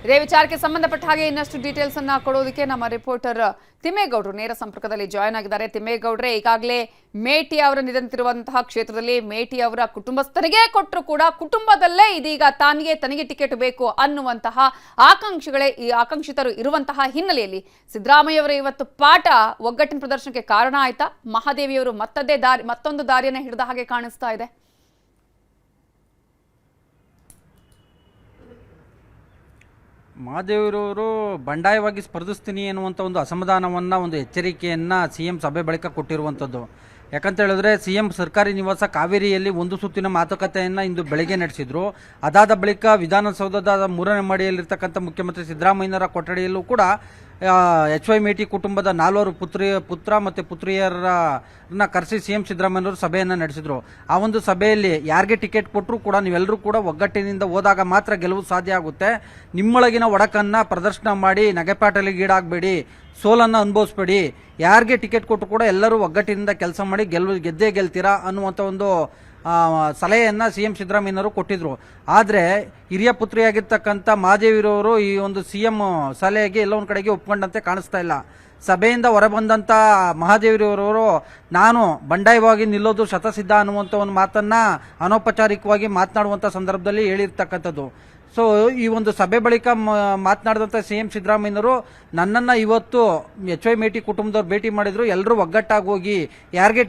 ಇದೇ ವಿಚಾರಕ್ಕೆ ಸಂಬಂಧಪಟ್ಟ ಹಾಗೆ ಇನ್ನಷ್ಟು ಡೀಟೇಲ್ಸ್ ಅನ್ನ ಕೊಡೋದಕ್ಕೆ ನಮ್ಮ ರಿಪೋರ್ಟರ್ ತಿಮ್ಮೇಗೌಡರು ನೇರ ಸಂಪರ್ಕದಲ್ಲಿ ಜಾಯ್ನ್ ಆಗಿದ್ದಾರೆ. ತಿಮ್ಮೇಗೌಡ್ರೆ, ಈಗಾಗಲೇ ಮೇಟಿ ಅವರ ನಿಧನತಿರುವಂತಹ ಕ್ಷೇತ್ರದಲ್ಲಿ ಮೇಟಿ ಅವರ ಕುಟುಂಬಸ್ಥರಿಗೆ ಕೊಟ್ಟರು ಕೂಡ ಕುಟುಂಬದಲ್ಲೇ ಇದೀಗ ತನಗೆ ಟಿಕೆಟ್ ಬೇಕು ಅನ್ನುವಂತಹ ಆಕಾಂಕ್ಷಿತರು ಇರುವಂತಹ ಹಿನ್ನೆಲೆಯಲ್ಲಿ ಸಿದ್ದರಾಮಯ್ಯವರ ಇವತ್ತು ಪಾಠ ಒಗ್ಗಟ್ಟಿನ ಪ್ರದರ್ಶನಕ್ಕೆ ಕಾರಣ ಆಯ್ತಾ? ಮಹಾದೇವಿಯವರು ಮತ್ತೊಂದು ದಾರಿಯನ್ನು ಹಿಡಿದ ಹಾಗೆ ಕಾಣಿಸ್ತಾ ಇದೆ. ಮಹಾದೇವರವರು ಬಂಡಾಯವಾಗಿ ಸ್ಪರ್ಧಿಸ್ತೀನಿ ಎನ್ನುವಂಥ ಒಂದು ಅಸಮಾಧಾನವನ್ನು, ಒಂದು ಎಚ್ಚರಿಕೆಯನ್ನು CM ಸಭೆ ಬಳಿಕ ಕೊಟ್ಟಿರುವಂಥದ್ದು. ಯಾಕಂತ ಹೇಳಿದ್ರೆ CM ಸರ್ಕಾರಿ ನಿವಾಸ ಕಾವೇರಿಯಲ್ಲಿ ಒಂದು ಸುತ್ತಿನ ಮಾತುಕತೆಯನ್ನು ಇಂದು ಬೆಳಗ್ಗೆ ನಡೆಸಿದ್ರು. ಅದಾದ ಬಳಿಕ ವಿಧಾನಸೌಧದ 3ನೇ ಮಹಡಿಯಲ್ಲಿರ್ತಕ್ಕಂಥ ಮುಖ್ಯಮಂತ್ರಿ ಸಿದ್ದರಾಮಯ್ಯನವರ ಕೊಠಡಿಯಲ್ಲೂ ಕೂಡ HY ಮೇಟಿ ಕುಟುಂಬದ 4 ಪುತ್ರ ಮತ್ತು ಪುತ್ರಿಯರನ್ನ ಕರೆಸಿ CM ಸಿದ್ದರಾಮಯ್ಯನವರು ಸಭೆಯನ್ನು ನಡೆಸಿದ್ರು. ಆ ಒಂದು ಸಭೆಯಲ್ಲಿ ಯಾರಿಗೆ ಟಿಕೆಟ್ ಕೊಟ್ಟರು ಕೂಡ ನೀವೆಲ್ಲರೂ ಕೂಡ ಒಗ್ಗಟ್ಟಿನಿಂದ ಹೋದಾಗ ಮಾತ್ರ ಗೆಲುವು ಸಾಧ್ಯ ಆಗುತ್ತೆ. ನಿಮ್ಮೊಳಗಿನ ಒಡಕನ್ನು ಪ್ರದರ್ಶನ ಮಾಡಿ ನಗೆಪಾಟಲಿಗೆ ಈಡಾಗಬೇಡಿ, ಸೋಲನ್ನು ಅನುಭವಿಸ್ಬೇಡಿ. ಯಾರಿಗೆ ಟಿಕೆಟ್ ಕೊಟ್ಟರು ಕೂಡ ಎಲ್ಲರೂ ಒಗ್ಗಟ್ಟಿನಿಂದ ಕೆಲಸ ಮಾಡಿ ಗೆದ್ದೇ ಗೆಲ್ತೀರಾ ಅನ್ನುವಂಥ ಒಂದು ಸಲಹೆಯನ್ನು CM ಸಿದ್ದರಾಮಯ್ಯನವರು ಕೊಟ್ಟಿದ್ರು. ಆದರೆ ಹಿರಿಯ ಪುತ್ರಿಯಾಗಿರ್ತಕ್ಕಂಥ ಮಹಾದೇವಿರವರು ಈ ಒಂದು CM ಸಲಹೆಗೆ ಎಲ್ಲ ಒಂದು ಕಡೆಗೆ ಒಪ್ಕೊಂಡಂತೆ ಕಾಣಿಸ್ತಾ ಇಲ್ಲ. ಸಭೆಯಿಂದ ಹೊರಬಂದಂಥ ಮಹಾದೇವಿರವರು ನಾನು ಬಂಡಾಯವಾಗಿ ನಿಲ್ಲೋದು ಶತಸಿದ್ಧ ಅನ್ನುವಂಥ ಒಂದು ಮಾತನ್ನು ಅನೌಪಚಾರಿಕವಾಗಿ ಮಾತನಾಡುವಂಥ ಸಂದರ್ಭದಲ್ಲಿ ಹೇಳಿರ್ತಕ್ಕಂಥದ್ದು. ಸೊ ಈ ಒಂದು ಸಭೆ ಬಳಿಕ ಮಾತನಾಡಿದಂಥ CM ಸಿದ್ದರಾಮಯ್ಯನವರು ನನ್ನನ್ನು ಇವತ್ತು HY ಮೇಟಿ ಕುಟುಂಬದವ್ರು ಭೇಟಿ ಮಾಡಿದ್ರು, ಎಲ್ಲರೂ ಒಗ್ಗಟ್ಟಾಗಿ ಹೋಗಿ ಯಾರಿಗೆ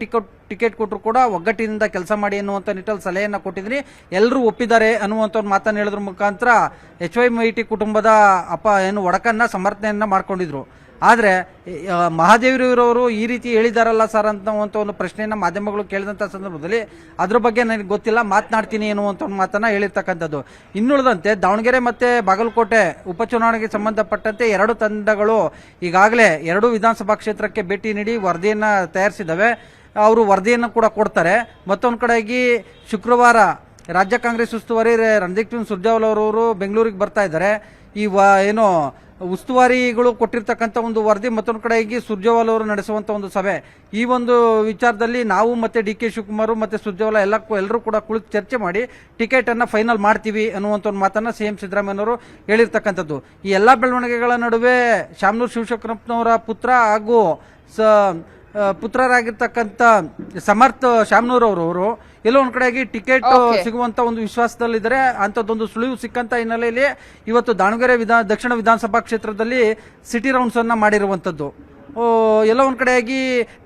ಟಿಕೆಟ್ ಕೊಟ್ಟರು ಕೂಡ ಒಗ್ಗಟ್ಟಿನಿಂದ ಕೆಲಸ ಮಾಡಿ ಅನ್ನುವಂಥ ನಿಟ್ಟಲ್ಲಿ ಸಲಹೆಯನ್ನು ಕೊಟ್ಟಿದ್ದೀನಿ, ಎಲ್ಲರೂ ಒಪ್ಪಿದ್ದಾರೆ ಅನ್ನುವಂಥ ಒಂದು ಮಾತನ್ನು ಹೇಳಿದ್ರ ಮುಖಾಂತರ HY ಮೇಟಿ ಕುಟುಂಬದ ಒಡಕನ್ನು ಸಮರ್ಥನೆಯನ್ನು ಮಾಡ್ಕೊಂಡಿದ್ರು. ಆದರೆ ಮಹಾದೇವಿರವರು ಈ ರೀತಿ ಹೇಳಿದಾರಲ್ಲ ಸರ್ ಅನ್ನುವಂಥ ಒಂದು ಪ್ರಶ್ನೆಯನ್ನು ಮಾಧ್ಯಮಗಳು ಕೇಳಿದಂಥ ಸಂದರ್ಭದಲ್ಲಿ ಅದ್ರ ಬಗ್ಗೆ ನನಗೆ ಗೊತ್ತಿಲ್ಲ, ಮಾತನಾಡ್ತೀನಿ ಎನ್ನುವಂಥ ಒಂದು ಮಾತನ್ನು ಹೇಳಿರ್ತಕ್ಕಂಥದ್ದು. ಇನ್ನುಳಿದಂತೆ ದಾವಣಗೆರೆ ಮತ್ತು ಬಾಗಲಕೋಟೆ ಉಪಚುನಾವಣೆಗೆ ಸಂಬಂಧಪಟ್ಟಂತೆ 2 ತಂಡಗಳು ಈಗಾಗಲೇ 2 ವಿಧಾನಸಭಾ ಕ್ಷೇತ್ರಕ್ಕೆ ಭೇಟಿ ನೀಡಿ ವರದಿಯನ್ನು ತಯಾರಿಸಿದ್ದಾವೆ. ಅವರು ವರದಿಯನ್ನು ಕೂಡ ಕೊಡ್ತಾರೆ. ಮತ್ತೊಂದು ಕಡೆಗೆ ಶುಕ್ರವಾರ ರಾಜ್ಯ ಕಾಂಗ್ರೆಸ್ ಉಸ್ತುವಾರಿ ರಣದೀಪ್ ಸಿಂಗ್ ಸುರ್ಜೇವಾಲಾ ಅವರು ಬೆಂಗಳೂರಿಗೆ ಬರ್ತಾ ಇದ್ದಾರೆ. ಈ ಉಸ್ತುವಾರಿಗಳು ಕೊಟ್ಟಿರ್ತಕ್ಕಂಥ ಒಂದು ವರದಿ, ಮತ್ತೊಂದು ಕಡೆಗೆ ಸುರ್ಜೇವಾಲಾ ಅವರು ನಡೆಸುವಂಥ ಒಂದು ಸಭೆ, ಈ ಒಂದು ವಿಚಾರದಲ್ಲಿ ನಾವು ಮತ್ತೆ DK ಶಿವಕುಮಾರ್ ಮತ್ತೆ ಸುರ್ಜೇವಾಲಾ ಎಲ್ಲರೂ ಕೂಡ ಕುಳಿತು ಚರ್ಚೆ ಮಾಡಿ ಟಿಕೆಟ್ ಅನ್ನ ಫೈನಲ್ ಮಾಡ್ತೀವಿ ಅನ್ನುವಂಥ ಒಂದು ಮಾತನ್ನ CM ಸಿದ್ದರಾಮಯ್ಯನವರು ಹೇಳಿರ್ತಕ್ಕಂಥದ್ದು. ಈ ಎಲ್ಲಾ ಬೆಳವಣಿಗೆಗಳ ನಡುವೆ ಶಾಮನೂರು ಶಿವಶಂಕರಪ್ಪನವರ ಪುತ್ರ ಹಾಗೂ ಪುತ್ರರಾಗಿರ್ತಕ್ಕಂಥ ಸಮರ್ಥ ಶಾಮನೂರವರು ಎಲ್ಲೋ ಒಂದ್ ಕಡೆಗೆ ಟಿಕೆಟ್ ಸಿಗುವಂತ ಒಂದು ವಿಶ್ವಾಸದಲ್ಲಿದ್ದಾರೆ. ಅಂಥದ್ದೊಂದು ಸುಳಿವು ಸಿಕ್ಕಂತ ಹಿನ್ನೆಲೆಯಲ್ಲಿ ಇವತ್ತು ದಾವಣಗೆರೆ ದಕ್ಷಿಣ ವಿಧಾನಸಭಾ ಕ್ಷೇತ್ರದಲ್ಲಿ ಸಿಟಿ ರೌಂಡ್ಸ್ ಅನ್ನ ಮಾಡಿರುವಂತದ್ದು. ಎಲ್ಲ ಒಂದ್ ಕಡೆಯಾಗಿ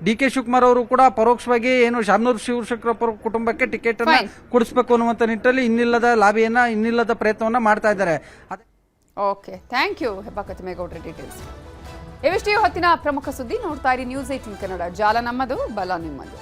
DK ಶಿವಕುಮಾರ್ ಅವರು ಕೂಡ ಪರೋಕ್ಷವಾಗಿ ಶಾಮನೂರು ಶಿವಶಂಕರಪ್ಪ ಕುಟುಂಬಕ್ಕೆ ಟಿಕೆಟ್ ಅನ್ನ ಕೊಡಿಸಬೇಕು ಅನ್ನುವಂತ ನಿಟ್ಟಿನಲ್ಲಿ ಇನ್ನಿಲ್ಲದ ಪ್ರಯತ್ನವನ್ನ ಮಾಡ್ತಾ ಇದ್ದಾರೆ. ಓಕೆ, ಥ್ಯಾಂಕ್ ಯು ಹೆಬ್ಬಾಕ ತಿಮ್ಮೇಗೌಡ್ರ ಡೀಟೇಲ್ಸ್. ಇವಿಷ್ಟೇ ಹೊತ್ತಿನ ಪ್ರಮುಖ ಸುದ್ದಿ. ನೋಡ್ತಾ ಇರಿ News 18 ಕನ್ನಡ. ಜಾಲ ನಮ್ಮದು, ಬಲ ನಿಮ್ಮದು.